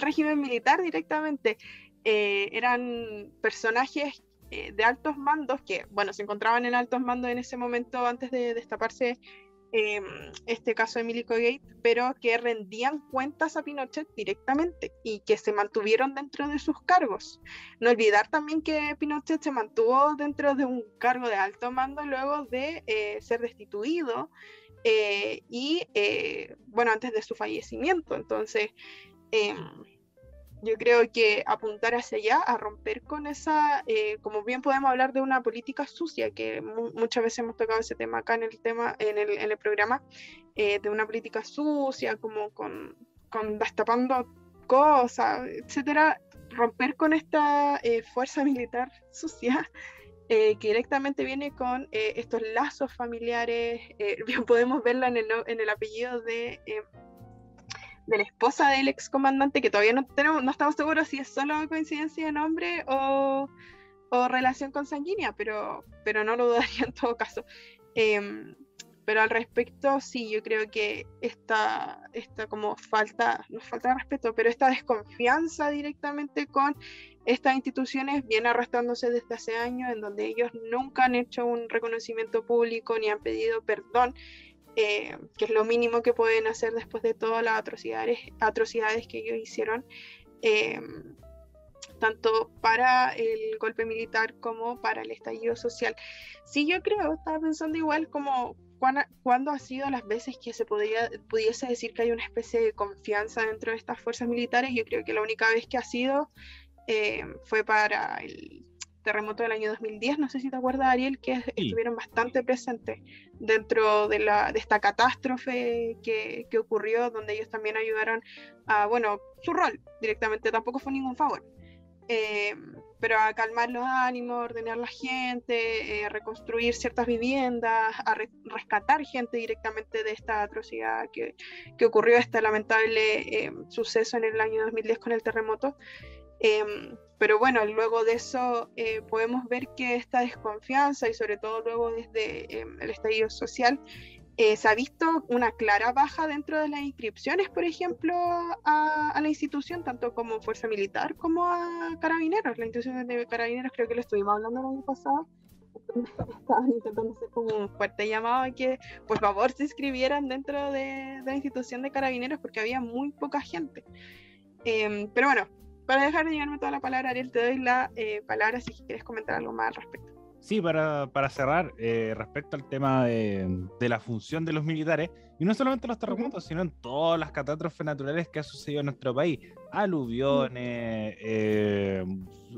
Speaker 1: régimen militar directamente. Eran personajes de altos mandos que, bueno, se encontraban en altos mandos en ese momento antes de destaparse este caso de Milico Gate, pero que rendían cuentas a Pinochet directamente y que se mantuvieron dentro de sus cargos. No olvidar también que Pinochet se mantuvo dentro de un cargo de alto mando luego de ser destituido bueno, antes de su fallecimiento. Entonces yo creo que apuntar hacia allá, a romper con esa, como bien podemos hablar de una política sucia, que muchas veces hemos tocado ese tema acá en el programa, de una política sucia, como con destapando cosas, etcétera, romper con esta fuerza militar sucia, que directamente viene con estos lazos familiares. Bien podemos verla en el apellido de la esposa del excomandante, que todavía no estamos seguros si es solo coincidencia de nombre o relación consanguínea, pero no lo dudaría en todo caso. Pero al respecto, sí, yo creo que esta como no falta de respeto, pero esta desconfianza directamente con estas instituciones viene arrastrándose desde hace años, en donde ellos nunca han hecho un reconocimiento público ni han pedido perdón, que es lo mínimo que pueden hacer después de todas las atrocidades que ellos hicieron, tanto para el golpe militar como para el estallido social. Sí, yo creo, estaba pensando igual como cuándo ha sido las veces que se pudiese decir que hay una especie de confianza dentro de estas fuerzas militares. Yo creo que la única vez que ha sido fue para el terremoto del año 2010, no sé si te acuerdas, Ariel, que estuvieron bastante presentes dentro de esta catástrofe que ocurrió, donde ellos también ayudaron a, bueno, su rol directamente, tampoco fue ningún favor, pero a calmar los ánimos, ordenar la gente, reconstruir ciertas viviendas, a rescatar gente directamente de esta atrocidad que ocurrió, este lamentable suceso en el año 2010 con el terremoto. Pero bueno, luego de eso podemos ver que esta desconfianza, y sobre todo luego desde el estallido social, se ha visto una clara baja dentro de las inscripciones, por ejemplo, a la institución, tanto como fuerza militar como a Carabineros. La institución de Carabineros, creo que lo estuvimos hablando el año pasado, estaban intentando hacer como un fuerte llamado a que por favor se inscribieran dentro de la institución de carabineros porque había muy poca gente. Pero bueno, para dejar de llevarme toda la palabra, Ariel, te doy la palabra si quieres comentar algo más al respecto.
Speaker 2: Sí, para cerrar, respecto al tema de la función de los militares, y no solamente en los terremotos, sino en todas las catástrofes naturales que ha sucedido en nuestro país, aluviones,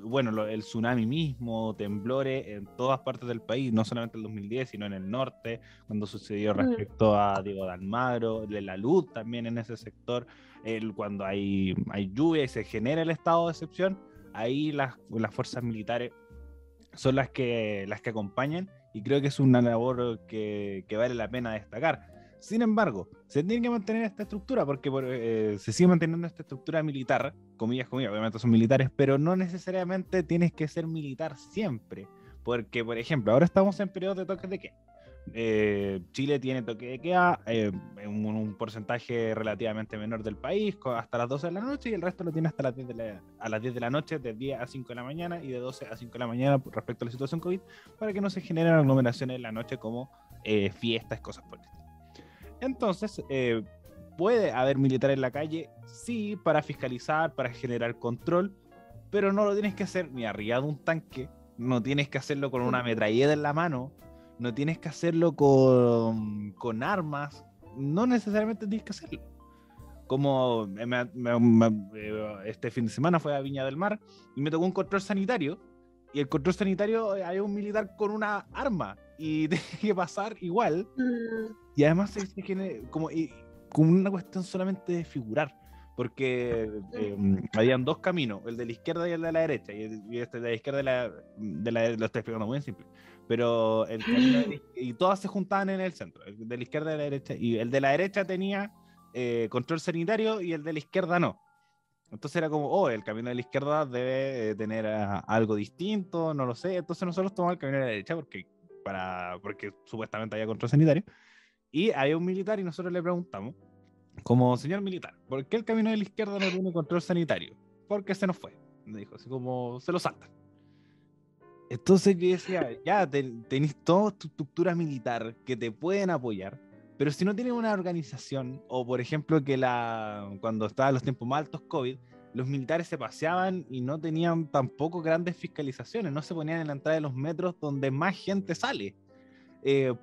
Speaker 2: bueno, el tsunami mismo, temblores en todas partes del país, no solamente en el 2010, sino en el norte, cuando sucedió respecto a Diego de Almagro, de la luz también en ese sector, cuando hay lluvia y se genera el estado de excepción, ahí las fuerzas militares son las que acompañan, y creo que es una labor que vale la pena destacar. Sin embargo, se tiene que mantener esta estructura porque se sigue manteniendo esta estructura militar, comillas, obviamente son militares, pero no necesariamente tienes que ser militar siempre, porque, por ejemplo, ahora estamos en periodo de toques de queda. Chile tiene toque de queda en un porcentaje relativamente menor del país, hasta las 12 de la noche, y el resto lo tiene hasta las 10 a las 10 de la noche, de 10 a 5 de la mañana y de 12 a 5 de la mañana respecto a la situación COVID, para que no se generen aglomeraciones en la noche como fiestas, cosas por el estilo. Entonces, puede haber militares en la calle, sí, para fiscalizar, para generar control, pero no lo tienes que hacer ni arriba de un tanque, no tienes que hacerlo con una metralleta en la mano, no tienes que hacerlo con armas, no necesariamente tienes que hacerlo. Como este fin de semana fue a Viña del Mar y me tocó un control sanitario, y el control sanitario hay un militar con una arma y tiene que pasar igual, y además se genera como una cuestión solamente de figurar, porque habían dos caminos, el de la izquierda y el de la derecha, y este de la izquierda lo estoy explicando muy simple, pero el camino y todas se juntaban en el centro, el de la izquierda y la derecha, y el de la derecha tenía control sanitario y el de la izquierda no. Entonces era como, el camino de la izquierda debe tener algo distinto, no lo sé. Entonces nosotros tomamos el camino de la derecha porque supuestamente había control sanitario, y había un militar y nosotros le preguntamos, como señor militar, ¿por qué el camino de la izquierda no tiene control sanitario? Porque se nos fue, me dijo, así como se lo saltan. Entonces yo decía, ya tenéis toda tu estructura militar que te pueden apoyar, pero si no tienes una organización, o por ejemplo cuando estaban los tiempos más altos COVID, los militares se paseaban y no tenían tampoco grandes fiscalizaciones, no se ponían en la entrada de los metros donde más gente sale.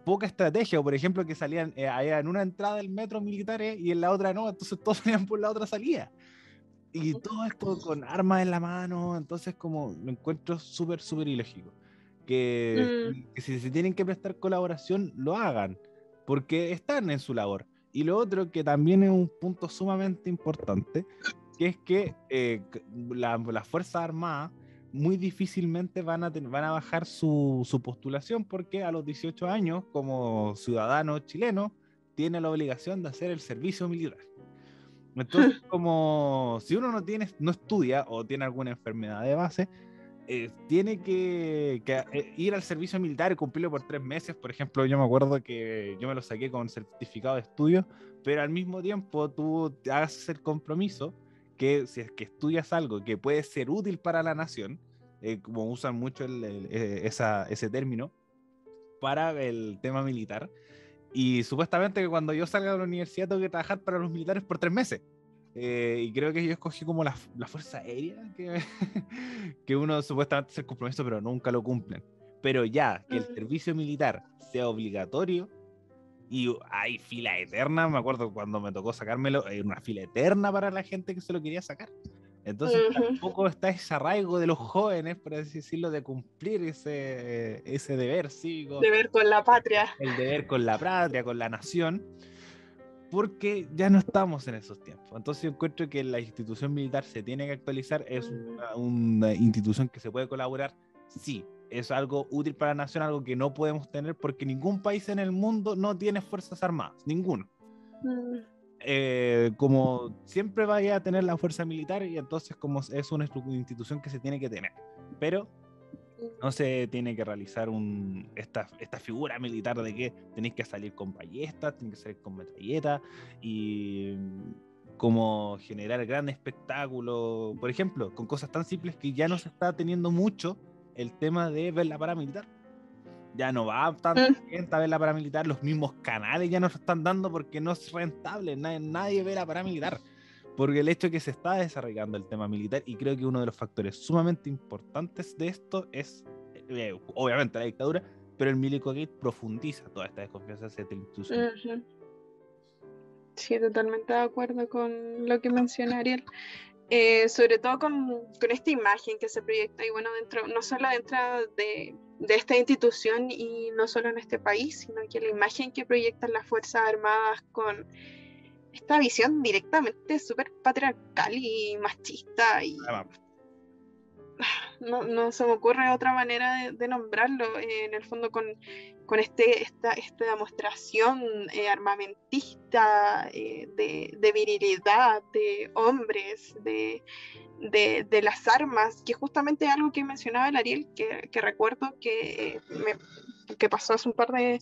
Speaker 2: Poca estrategia, o por ejemplo que salían en una entrada del metro militares y en la otra no, entonces todos salían por la otra salida. Y todo esto con armas en la mano, entonces como lo encuentro súper, súper ilógico. Que si se tienen que prestar colaboración, lo hagan, porque están en su labor. Y lo otro que también es un punto sumamente importante, que es que las Fuerzas Armadas muy difícilmente van a bajar su postulación, porque a los 18 años, como ciudadano chileno, tiene la obligación de hacer el servicio militar. Entonces, como si uno no estudia o tiene alguna enfermedad de base, tiene que ir al servicio militar y cumplirlo por 3 meses. Por ejemplo, yo me acuerdo que yo me lo saqué con certificado de estudio, pero al mismo tiempo tú te hagas el compromiso que si es que estudias algo que puede ser útil para la nación, como usan mucho ese término para el tema militar, y supuestamente que cuando yo salga de la universidad tengo que trabajar para los militares por 3 meses. Y creo que yo escogí como la Fuerza Aérea, que uno supuestamente hace el compromiso, pero nunca lo cumplen. Pero ya, que el servicio militar sea obligatorio, y hay fila eterna, me acuerdo cuando me tocó sacármelo, hay una fila eterna para la gente que se lo quería sacar. Entonces tampoco está ese arraigo de los jóvenes, por así decirlo, de cumplir ese deber cívico.
Speaker 1: Deber con la patria.
Speaker 2: El deber con la patria, con la nación, porque ya no estamos en esos tiempos. Entonces yo encuentro que la institución militar se tiene que actualizar, es una institución que se puede colaborar, sí, es algo útil para la nación, algo que no podemos tener porque ningún país en el mundo no tiene fuerzas armadas, ninguno. Como siempre vaya a tener la fuerza militar, y entonces como es una institución que se tiene que tener, pero no se tiene que realizar esta figura militar de que tenéis que salir con ballestas, tenéis que salir con metralletas y como generar gran espectáculo, por ejemplo, con cosas tan simples que ya no se está teniendo mucho el tema de ver la paramilitar. Ya no va tanta gente a ver la paramilitar, los mismos canales ya no se están dando porque no es rentable, nadie ve la paramilitar. Porque el hecho de que se está desarrollando el tema militar, y creo que uno de los factores sumamente importantes de esto es, obviamente, la dictadura, pero el Milicogate profundiza toda esta desconfianza hacia la institución.
Speaker 1: Sí, totalmente de acuerdo con lo que menciona Ariel. Sobre todo con esta imagen que se proyecta, y bueno, no solo dentro de esta institución y no solo en este país, sino que la imagen que proyectan las Fuerzas Armadas con esta visión directamente súper patriarcal y machista, y no se me ocurre otra manera de nombrarlo, en el fondo con esta demostración armamentista, de virilidad, de hombres, de las armas, que justamente es algo que mencionaba el Ariel, que recuerdo que pasó hace un par de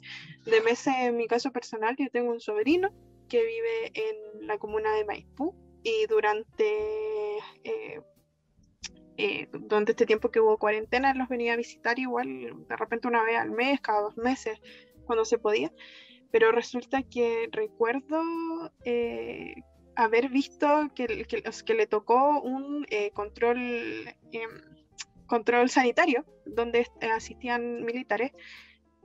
Speaker 1: meses en mi caso personal. Yo tengo un sobrino que vive en la comuna de Maipú, y durante este tiempo que hubo cuarentena los venía a visitar igual, de repente una vez al mes, cada 2 meses, cuando se podía. Pero resulta que recuerdo haber visto que le tocó un control sanitario donde asistían militares,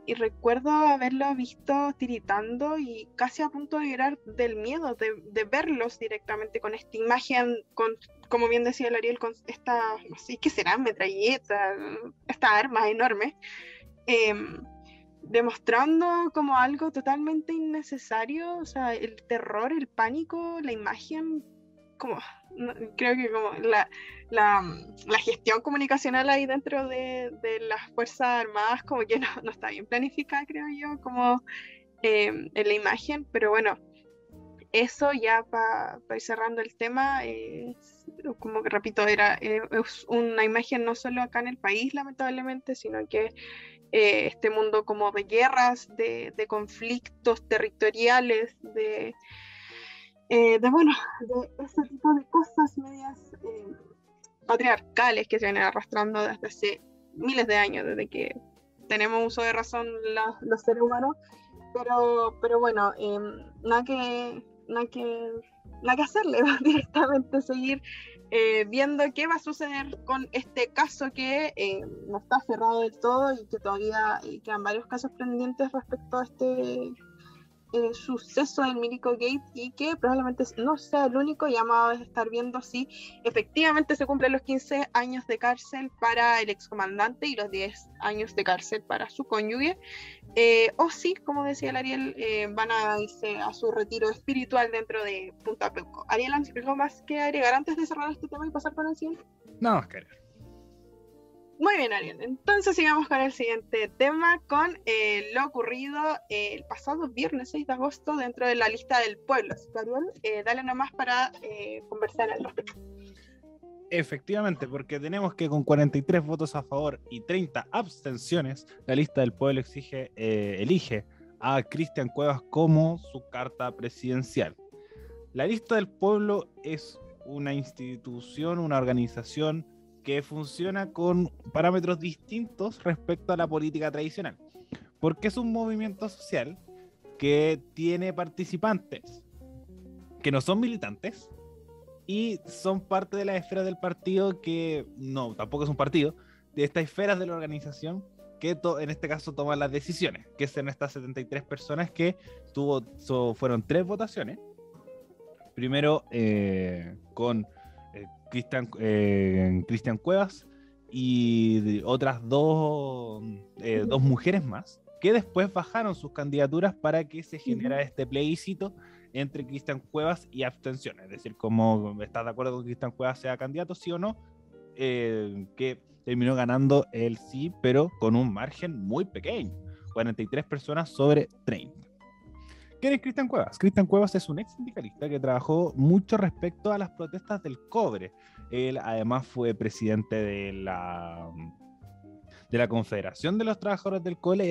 Speaker 1: y recuerdo haberlo visto tiritando y casi a punto de llorar del miedo de verlos directamente con esta imagen, como bien decía el Ariel, con esta, no sé qué será, metralleta, estas armas enormes, demostrando como algo totalmente innecesario. O sea, el terror, el pánico, la imagen, creo que como la gestión comunicacional ahí dentro de las Fuerzas Armadas como que no está bien planificada, creo yo, como en la imagen. Pero bueno, eso ya para ir cerrando el tema, como que repito, es una imagen no solo acá en el país, lamentablemente, sino que este mundo como de guerras, de conflictos territoriales, de ese tipo de cosas medias patriarcales que se vienen arrastrando desde hace miles de años, desde que tenemos uso de razón los seres humanos. Pero bueno, nada que hacerle, directamente seguir viendo qué va a suceder con este caso que no está cerrado del todo, y que todavía quedan varios casos pendientes respecto a este suceso del Milicogate, y que probablemente no sea el único. Llamado a estar viendo si efectivamente se cumplen los 15 años de cárcel para el excomandante y los 10 años de cárcel para su cónyuge, o si, como decía el Ariel, van a irse a su retiro espiritual dentro de Punta Peuco. Ariel, ¿algo más que agregar antes de cerrar este tema y pasar con el siguiente?
Speaker 2: Nada más que agregar.
Speaker 1: Muy bien, Ariel. Entonces sigamos con el siguiente tema, con lo ocurrido el pasado viernes 6 de agosto dentro de la lista del pueblo. Así que, Ariel, dale nomás para conversar al respecto.
Speaker 2: Efectivamente, porque tenemos que con 43 votos a favor y 30 abstenciones, la lista del pueblo elige a Cristian Cuevas como su carta presidencial. La lista del pueblo es una institución, una organización que funciona con parámetros distintos respecto a la política tradicional, porque es un movimiento social que tiene participantes que no son militantes y son parte de la esfera del partido, que no, tampoco es un partido, de estas esferas de la organización que en este caso toman las decisiones, que son estas 73 personas que fueron 3 votaciones. Primero con Cristian Cuevas y otras dos mujeres más, que después bajaron sus candidaturas para que se generara este plebiscito entre Cristian Cuevas y abstención. Es decir, como estás de acuerdo con que Cristian Cuevas sea candidato, sí o no, que terminó ganando el sí, pero con un margen muy pequeño, 43 personas sobre 30. ¿Quién es Cristian Cuevas? Cristian Cuevas es un ex sindicalista que trabajó mucho respecto a las protestas del cobre. Él además fue presidente de la Confederación de los Trabajadores del Cobre,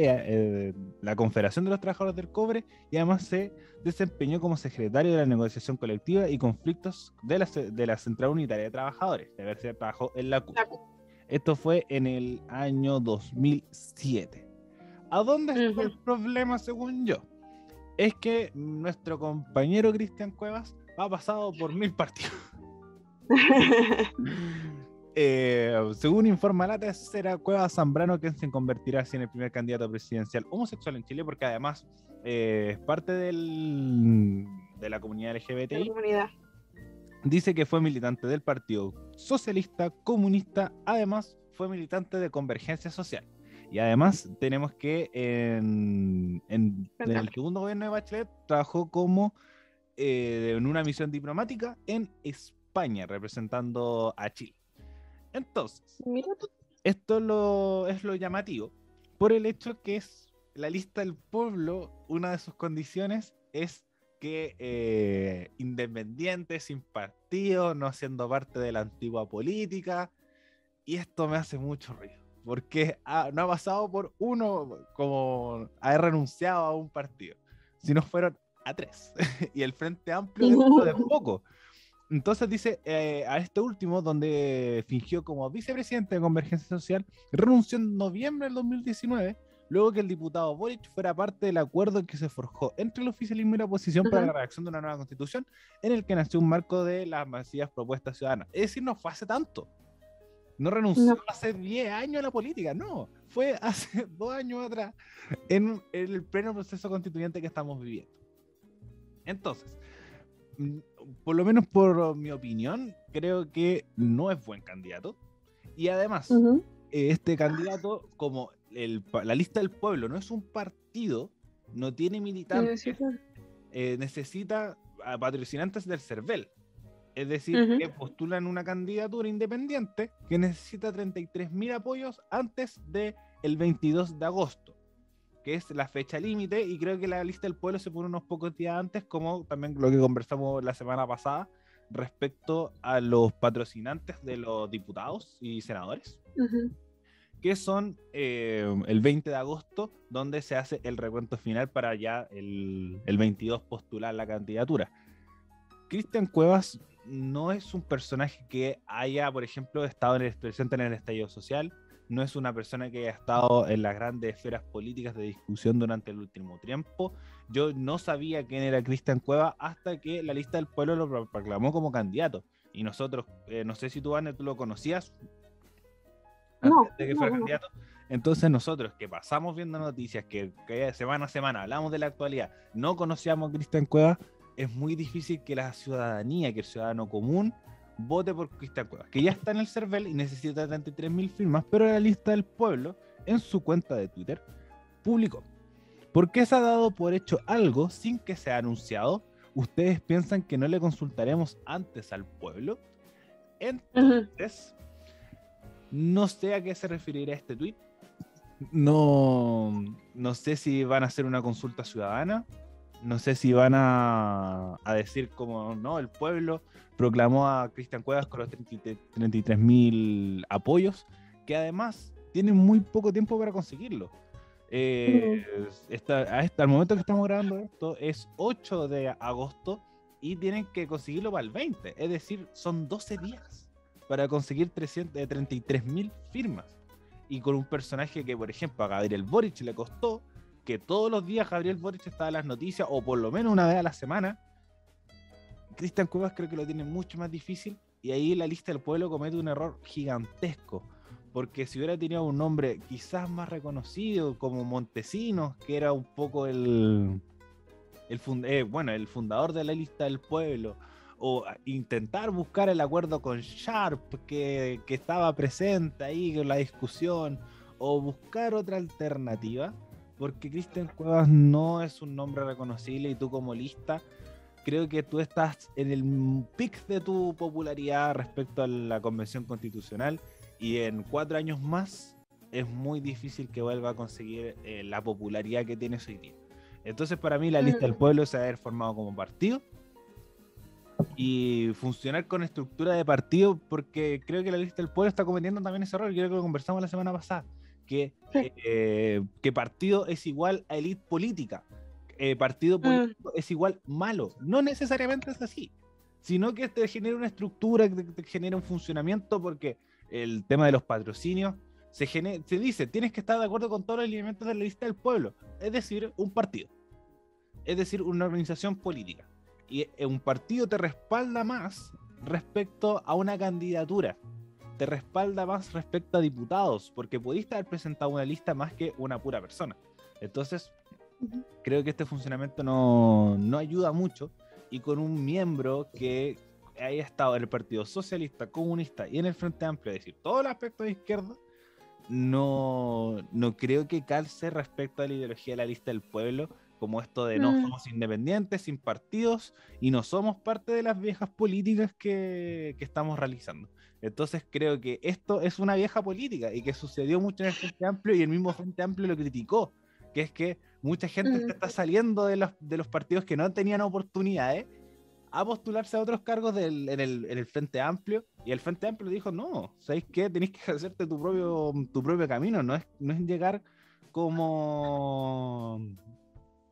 Speaker 2: y además se desempeñó como secretario de la negociación colectiva y conflictos de la Central Unitaria de Trabajadores. De haber trabajó en la CUT. Esto fue en el año 2007. ¿A dónde está el problema, según yo? Es que nuestro compañero Cristian Cuevas ha pasado por 1000 partidos. Según informa la tercera, Cuevas Zambrano, quien se convertirá así en el primer candidato presidencial homosexual en Chile, porque además es parte de la comunidad LGBTI.
Speaker 1: La comunidad.
Speaker 2: Dice que fue militante del Partido Socialista Comunista, además fue militante de Convergencia Social. Y además tenemos que en el segundo gobierno de Bachelet trabajó como en una misión diplomática en España, representando a Chile. Entonces, esto es lo llamativo, por el hecho que es la lista del pueblo, una de sus condiciones es que independiente, sin partido, no siendo parte de la antigua política, y esto me hace mucho ruido, porque no ha pasado por uno como haber renunciado a un partido, sino fueron a 3, y el Frente Amplio dentro de poco. Entonces dice, a este último, donde fingió como vicepresidente de Convergencia Social, renunció en noviembre del 2019, luego que el diputado Boric fuera parte del acuerdo en que se forjó entre el oficialismo y la oposición para la redacción de una nueva constitución, en el que nació un marco de las masivas propuestas ciudadanas. Es decir, no fue hace tanto. No renunció hace 10 años a la política, no. Fue hace 2 años atrás, en el pleno proceso constituyente que estamos viviendo. Entonces, por lo menos por mi opinión, creo que no es buen candidato. Y además, este candidato, como la lista del pueblo no es un partido, no tiene militantes, necesita a patrocinantes del CERVEL. Es decir, que postulan una candidatura independiente que necesita 33.000 apoyos antes del 22 de agosto, que es la fecha límite, y creo que la lista del pueblo se pone unos pocos días antes, como también lo que conversamos la semana pasada respecto a los patrocinantes de los diputados y senadores, que son el 20 de agosto, donde se hace el recuento final para ya el 22 postular la candidatura. Cristian Cuevas no es un personaje que haya, por ejemplo, estado presente en el estallido social, no es una persona que haya estado en las grandes esferas políticas de discusión durante el último tiempo. Yo no sabía quién era Cristian Cuevas hasta que la lista del pueblo lo proclamó como candidato. Y nosotros, no sé si tú, Anne, tú lo conocías antes de que fuera candidato. Entonces nosotros, que pasamos viendo noticias, que semana a semana hablamos de la actualidad, no conocíamos a Cristian Cuevas, es muy difícil que la ciudadanía, que el ciudadano común, vote por Cristian Cuevas, que ya está en el CERVEL y necesita 33.000 firmas, pero la lista del pueblo, en su cuenta de Twitter, publicó: ¿por qué se ha dado por hecho algo sin que sea anunciado? ¿Ustedes piensan que no le consultaremos antes al pueblo? Entonces, no sé a qué se referirá este tweet. No sé si van a hacer una consulta ciudadana. No sé si van a decir como no, el pueblo proclamó a Cristian Cuevas con los 33.000 apoyos, que además tienen muy poco tiempo para conseguirlo. Al momento que estamos grabando esto es 8 de agosto y tienen que conseguirlo para el 20, es decir, son 12 días para conseguir 33.000 firmas. Y con un personaje que, por ejemplo, a Gabriel Boric le costó, que todos los días Gabriel Boric estaba en las noticias, o por lo menos una vez a la semana, Cristian Cuevas creo que lo tiene mucho más difícil, y ahí la lista del pueblo comete un error gigantesco, porque si hubiera tenido un nombre quizás más reconocido, como Montesinos, que era un poco el fundador de la lista del pueblo, o intentar buscar el acuerdo con Sharp, que estaba presente ahí en la discusión, o buscar otra alternativa, porque Cristian Cuevas no es un nombre reconocible, y tú como lista creo que tú estás en el pic de tu popularidad respecto a la Convención Constitucional, y en 4 años más es muy difícil que vuelva a conseguir la popularidad que tienes hoy día. Entonces, para mí la lista del pueblo se debe haber formado como partido y funcionar con estructura de partido, porque creo que la lista del pueblo está cometiendo también ese error, y creo que lo conversamos la semana pasada, que partido es igual a élite política, partido político es igual malo. No necesariamente es así, sino que te genera una estructura, que te genera un funcionamiento, porque el tema de los patrocinios, se dice, tienes que estar de acuerdo con todos los elementos de la lista del pueblo, es decir, un partido, es decir, una organización política. Y un partido te respalda más respecto a una candidatura, te respalda más respecto a diputados, porque pudiste haber presentado una lista más que una pura persona. Entonces, creo que este funcionamiento no ayuda mucho, y con un miembro que haya estado en el Partido Socialista, Comunista y en el Frente Amplio, es decir, todos los aspectos de izquierda, no creo que calce respecto a la ideología de la lista del pueblo, como esto de no somos independientes, sin partidos, y no somos parte de las viejas políticas que estamos realizando. Entonces creo que esto es una vieja política y que sucedió mucho en el Frente Amplio, y el mismo Frente Amplio lo criticó, que es que mucha gente se está saliendo de los partidos que no tenían oportunidades a postularse a otros cargos en el Frente Amplio, y el Frente Amplio dijo, no, ¿sabéis qué? Tenéis que hacerte tu propio camino, no es llegar como...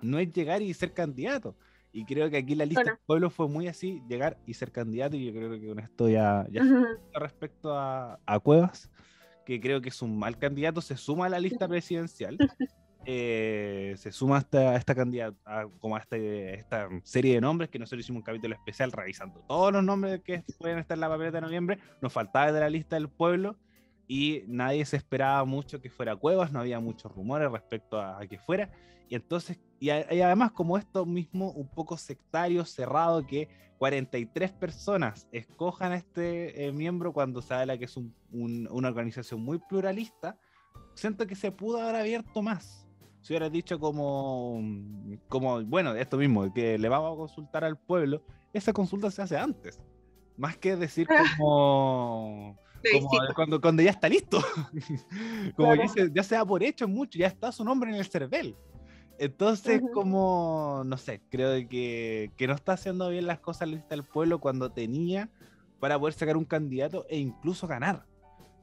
Speaker 2: no es llegar y ser candidato. Y creo que aquí la lista del pueblo fue muy así, llegar y ser candidato, y yo creo que con esto ya respecto a Cuevas, que creo que es un mal candidato, se suma a la lista presidencial, se suma a esta candidata, como a esta serie de nombres que nosotros hicimos un capítulo especial revisando todos los nombres que pueden estar en la papeleta de noviembre. Nos faltaba de la lista del pueblo, y nadie se esperaba mucho que fuera Cuevas, no había muchos rumores respecto a que fuera, y entonces, y además como esto mismo un poco sectario, cerrado, que 43 personas escojan a este miembro cuando se habla que es una organización muy pluralista, siento que se pudo haber abierto más. Si hubiera dicho como, bueno, esto mismo, que le vamos a consultar al pueblo, esa consulta se hace antes, más que decir como cuando ya está listo. Como claro. Ya se da por hecho mucho, ya está su nombre en el CERVEL. Entonces, como, no sé, creo que no está haciendo bien las cosas la lista del pueblo cuando tenía para poder sacar un candidato e incluso ganar.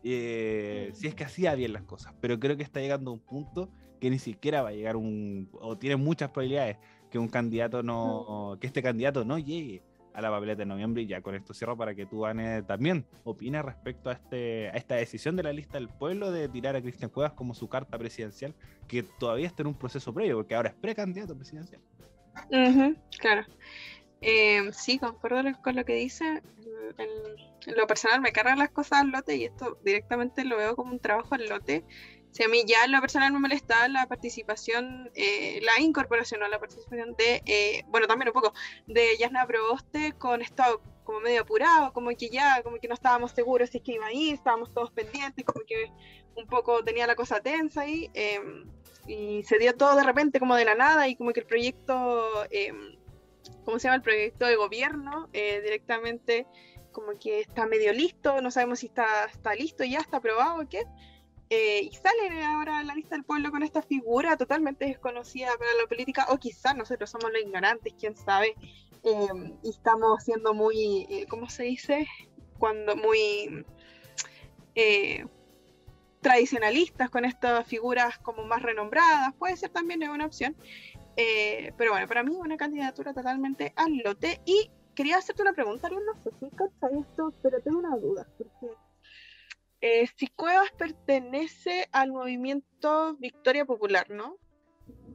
Speaker 2: Si es que hacía bien las cosas, pero creo que está llegando a un punto que ni siquiera va a llegar o tiene muchas probabilidades que que este candidato no llegue a la papeleta de noviembre. Y ya con esto cierro para que tú, Anne, también opines respecto a esta decisión de la lista del pueblo de tirar a Cristian Cuevas como su carta presidencial, que todavía está en un proceso previo, porque ahora es precandidato presidencial.
Speaker 1: Claro. Sí, concuerdo con lo que dice. En lo personal me cargan las cosas al lote, y esto directamente lo veo como un trabajo al lote. Si a mí ya en lo personal me molesta la participación, la incorporación a la participación de, bueno, también un poco, de Jasna Proboste, con esto como medio apurado, como que no estábamos seguros si es que iba a ir, estábamos todos pendientes, como que un poco tenía la cosa tensa ahí, y se dio todo de repente como de la nada, y como que el proyecto, ¿cómo se llama? El proyecto de gobierno, directamente como que está medio listo, no sabemos si está listo, ya está aprobado o qué. Y sale ahora en la lista del pueblo con esta figura totalmente desconocida para la política, o quizás nosotros somos los ignorantes, quién sabe, y estamos siendo muy, ¿cómo se dice? Muy tradicionalistas con estas figuras como más renombradas, puede ser también una opción, pero bueno, para mí una candidatura totalmente al lote. Y quería hacerte una pregunta, Ariel, no sé si cachai esto, pero tengo una duda, porque si Cuevas pertenece al movimiento Victoria Popular, ¿no?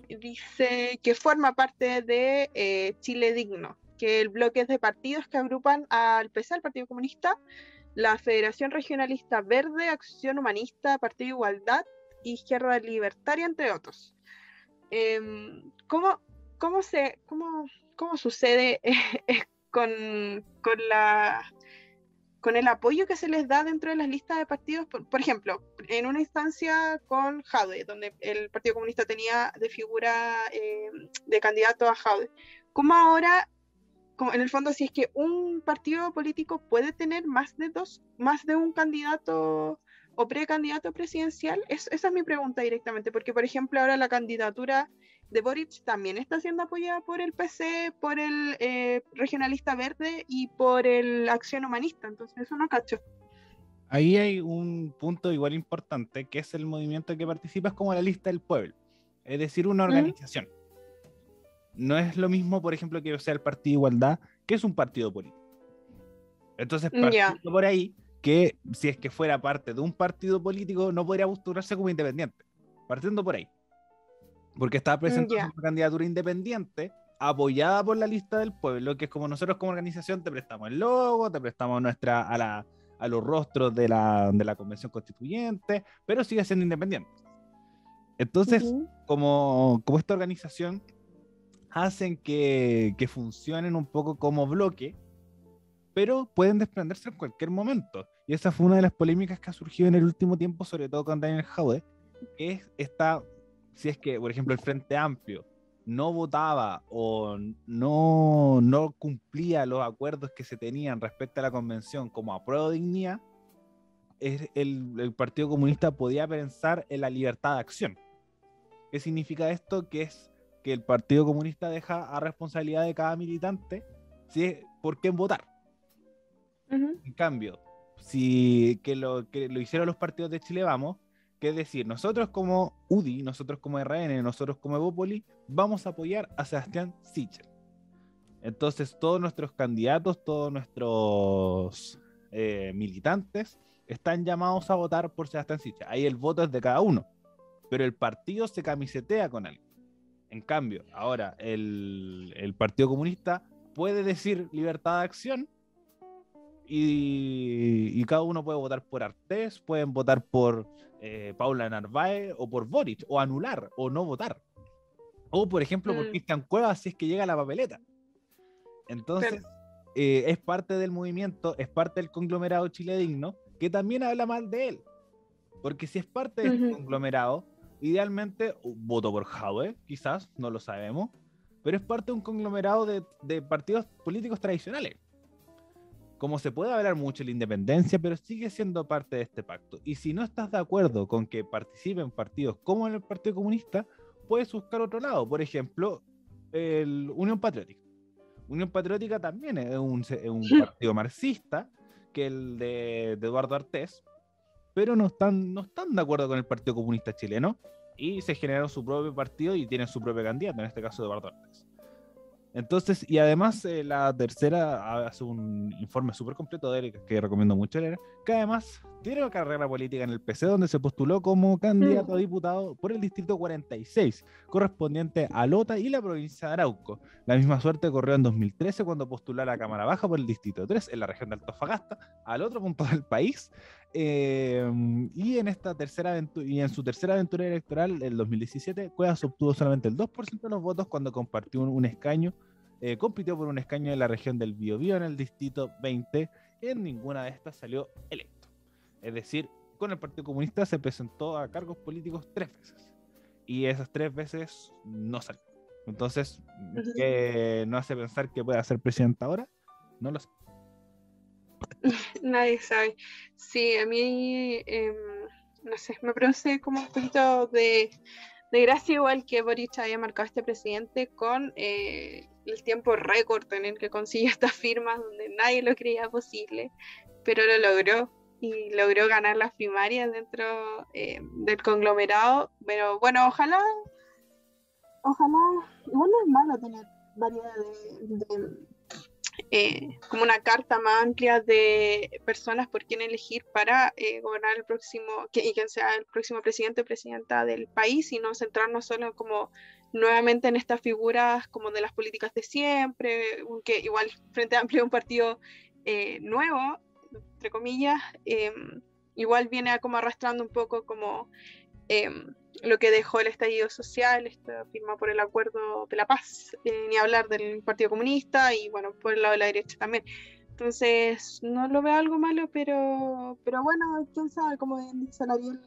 Speaker 1: Dice que forma parte de Chile Digno, que el bloque es de partidos que agrupan al PC, al Partido Comunista, la Federación Regionalista Verde, Acción Humanista, Partido Igualdad y Izquierda Libertaria, entre otros. ¿Cómo sucede con el apoyo que se les da dentro de las listas de partidos? Por ejemplo, en una instancia con Jadwe, donde el Partido Comunista tenía de figura de candidato a Jadwe, ¿cómo ahora, como en el fondo, si es que un partido político puede tener más de un candidato o precandidato presidencial? Esa es mi pregunta directamente, porque por ejemplo ahora la candidatura de Boric también está siendo apoyada por el PC, por el Regionalista Verde y por el Acción Humanista, entonces eso no cacho.
Speaker 2: Ahí hay un punto igual importante, que es el movimiento que participa, es como la lista del pueblo, es decir, una organización. No es lo mismo, por ejemplo, que sea el Partido Igualdad, que es un partido político. Entonces, partiendo por ahí, que si es que fuera parte de un partido político no podría postularse como independiente, partiendo por ahí, porque estaba presentando una candidatura independiente apoyada por la lista del pueblo, que es como nosotros como organización te prestamos el logo, te prestamos a los rostros de la convención constituyente, pero sigue siendo independiente. Entonces, como esta organización hacen que funcionen un poco como bloque, pero pueden desprenderse en cualquier momento. Y esa fue una de las polémicas que ha surgido en el último tiempo, sobre todo con Daniel Jaude, que es si es que, por ejemplo, el Frente Amplio no votaba o no cumplía los acuerdos que se tenían respecto a la convención como apruebo dignidad, el Partido Comunista podía pensar en la libertad de acción. ¿Qué significa esto? Que es que el Partido Comunista deja a responsabilidad de cada militante por quién votar. En cambio, que lo hicieron los partidos de Chile Vamos, que es decir, nosotros como UDI, nosotros como RN, nosotros como Evópolis, vamos a apoyar a Sebastián Sichel. Entonces todos nuestros candidatos, todos nuestros militantes están llamados a votar por Sebastián Sichel. Ahí el voto es de cada uno, pero el partido se camisetea con alguien. En cambio, ahora el Partido Comunista puede decir libertad de acción y cada uno puede votar por Artés, pueden votar por Paula Narváez o por Boric, o anular o no votar. O, por ejemplo, por Cristian Cuevas si es que llega a la papeleta. Entonces, es parte del movimiento, es parte del conglomerado Chile Digno, que también habla mal de él. Porque si es parte de este conglomerado, idealmente voto por Jaude, quizás, no lo sabemos, pero es parte de un conglomerado de partidos políticos tradicionales. Como se puede hablar mucho de la independencia, pero sigue siendo parte de este pacto. Y si no estás de acuerdo con que participen partidos como en el Partido Comunista, puedes buscar otro lado. Por ejemplo, el Unión Patriótica. Unión Patriótica también es un partido marxista, que el de Eduardo Artés, pero no están de acuerdo con el Partido Comunista chileno, y se generaron su propio partido y tienen su propio candidato, en este caso Eduardo Artés. Entonces, y además la tercera hace un informe súper completo de él, que recomiendo mucho leer, que además tiene una carrera política en el PC, donde se postuló como candidato a diputado por el distrito 46, correspondiente a Lota y la provincia de Arauco. La misma suerte corrió en 2013 cuando postuló a la Cámara Baja por el distrito 3, en la región de Antofagasta, al otro punto del país. Y en su tercera aventura electoral, el 2017, Cuevas obtuvo solamente el 2% de los votos cuando compartió un escaño, compitió por un escaño en la región del Biobío en el distrito 20. En ninguna de estas salió electo. Es decir, con el Partido Comunista se presentó a cargos políticos 3 veces y esas 3 veces no salió. Entonces, ¿qué no hace pensar que pueda ser presidenta ahora? No lo sé.
Speaker 1: Nadie sabe. Sí, a mí, no sé, me produce como un poquito de gracia igual que Boric haya marcado a este presidente con el tiempo récord en el que consiguió estas firmas donde nadie lo creía posible, pero lo logró y logró ganar las primarias dentro del conglomerado. Pero bueno, ojalá, igual no es malo tener variedad como una carta más amplia de personas por quien elegir para gobernar el próximo, y quien sea el próximo presidente o presidenta del país, y no centrarnos solo como nuevamente en estas figuras como de las políticas de siempre, que igual Frente Amplio es un partido nuevo, entre comillas, igual viene a como arrastrando un poco como lo que dejó el estallido social, esta firma por el acuerdo de la paz, ni hablar del Partido Comunista y bueno, por el lado de la derecha también. Entonces, no lo veo algo malo, pero bueno, quién sabe, como dice Ariel,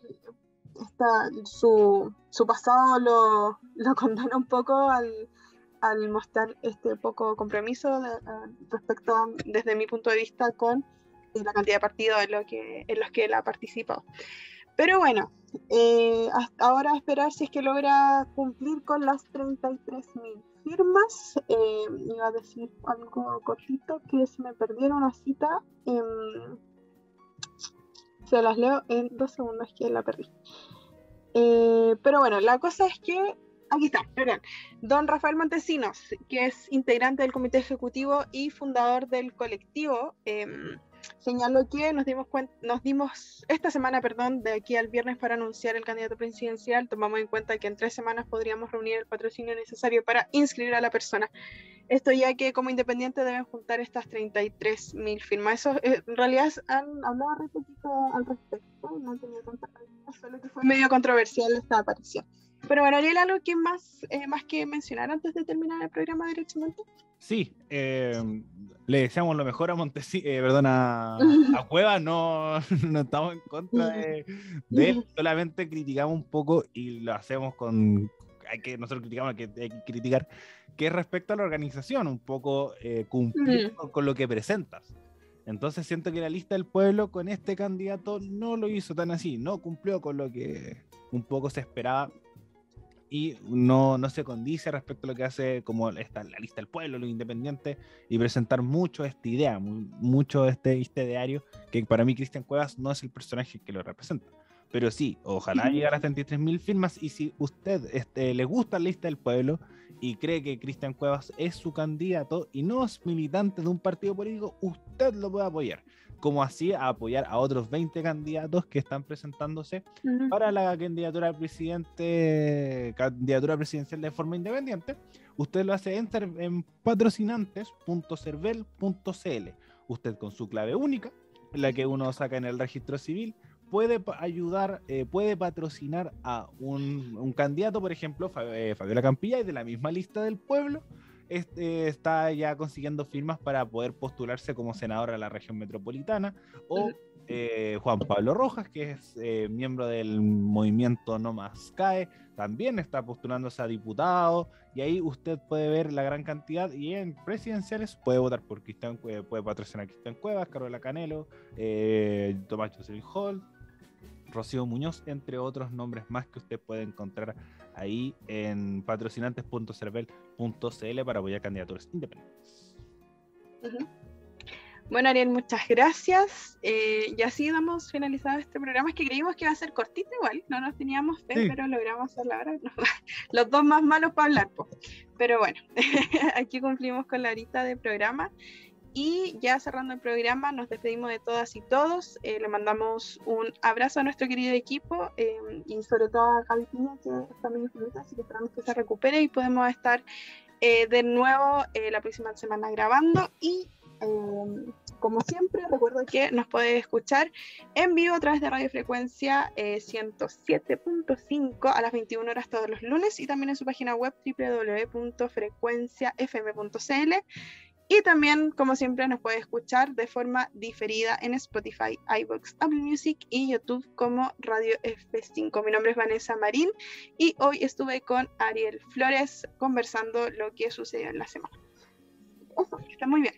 Speaker 1: su pasado lo condena un poco al mostrar este poco compromiso respecto, desde mi punto de vista, con la cantidad de partidos en los que él ha participado. Pero bueno, hasta ahora a esperar si es que logra cumplir con las 33.000 firmas. Iba a decir algo cortito, que se me perdieron una cita. Se las leo en 2 segundos, que la perdí. Pero bueno, la cosa es que aquí está, perdón. Don Rafael Montesinos, que es integrante del comité ejecutivo y fundador del colectivo, señaló que nos dimos esta semana, de aquí al viernes para anunciar el candidato presidencial. Tomamos en cuenta que en 3 semanas podríamos reunir el patrocinio necesario para inscribir a la persona. Esto ya que como independiente deben juntar estas 33.000 firmas. Eso en realidad han hablado re poquito al respecto, no han tenido tanta práctica, solo que fue medio controversial esta aparición. Pero bueno, Ariel, ¿algo que más que mencionar antes de terminar el programa directamente?
Speaker 2: Sí, le deseamos lo mejor a a Cueva, no estamos en contra de él, solamente criticamos un poco y lo hacemos nosotros criticamos que hay que criticar, que es respecto a la organización, un poco cumplir con lo que presentas. Entonces siento que la lista del pueblo con este candidato no lo hizo tan así, no cumplió con lo que un poco se esperaba y no se condice respecto a lo que hace como la lista del pueblo, los independientes, y presentar mucho esta idea, mucho este ideario, que para mí Cristian Cuevas no es el personaje que lo representa. Pero sí, ojalá llegar a 33.000 firmas, y si usted le gusta la lista del pueblo y cree que Cristian Cuevas es su candidato y no es militante de un partido político, usted lo puede apoyar, como así a apoyar a otros 20 candidatos que están presentándose para la candidatura presidencial de forma independiente. Usted lo hace en patrocinantes.cervel.cl. Usted con su clave única, la que uno saca en el registro civil, puede ayudar, puede patrocinar a un candidato, por ejemplo, Fabiola Campillay, de la misma lista del pueblo. Está ya consiguiendo firmas para poder postularse como senadora de la región metropolitana, o Juan Pablo Rojas, que es miembro del movimiento No Más CAE, también está postulándose a diputado, y ahí usted puede ver la gran cantidad, y en presidenciales puede votar por puede patrocinar a Cristian Cuevas, Carola Canelo, Tomás Jocelyn Hall, Rocío Muñoz, entre otros nombres más que usted puede encontrar ahí en patrocinantes.cervel.cl para apoyar candidaturas independientes.
Speaker 1: Bueno, Ariel, muchas gracias. Y así damos finalizado este programa. Es que creímos que iba a ser cortito igual, no nos teníamos fe, sí, pero logramos hacer la hora. Los dos más malos para hablar, pues. Pero bueno, aquí cumplimos con la horita de programa. Y ya cerrando el programa, nos despedimos de todas y todos. Le mandamos un abrazo a nuestro querido equipo y sobre todo a Gaby Piña, que está medio enfermita, así que esperamos que se recupere y podemos estar de nuevo la próxima semana grabando. Y como siempre, recuerdo que nos puede escuchar en vivo a través de Radio Frecuencia 107.5 a las 21 horas todos los lunes, y también en su página web www.frecuenciafm.cl. Y también, como siempre, nos puede escuchar de forma diferida en Spotify, iVoox, Apple Music y YouTube como Radio F5. Mi nombre es Vanessa Marín y hoy estuve con Ariel Flores conversando lo que sucedió en la semana. Eso, está muy bien.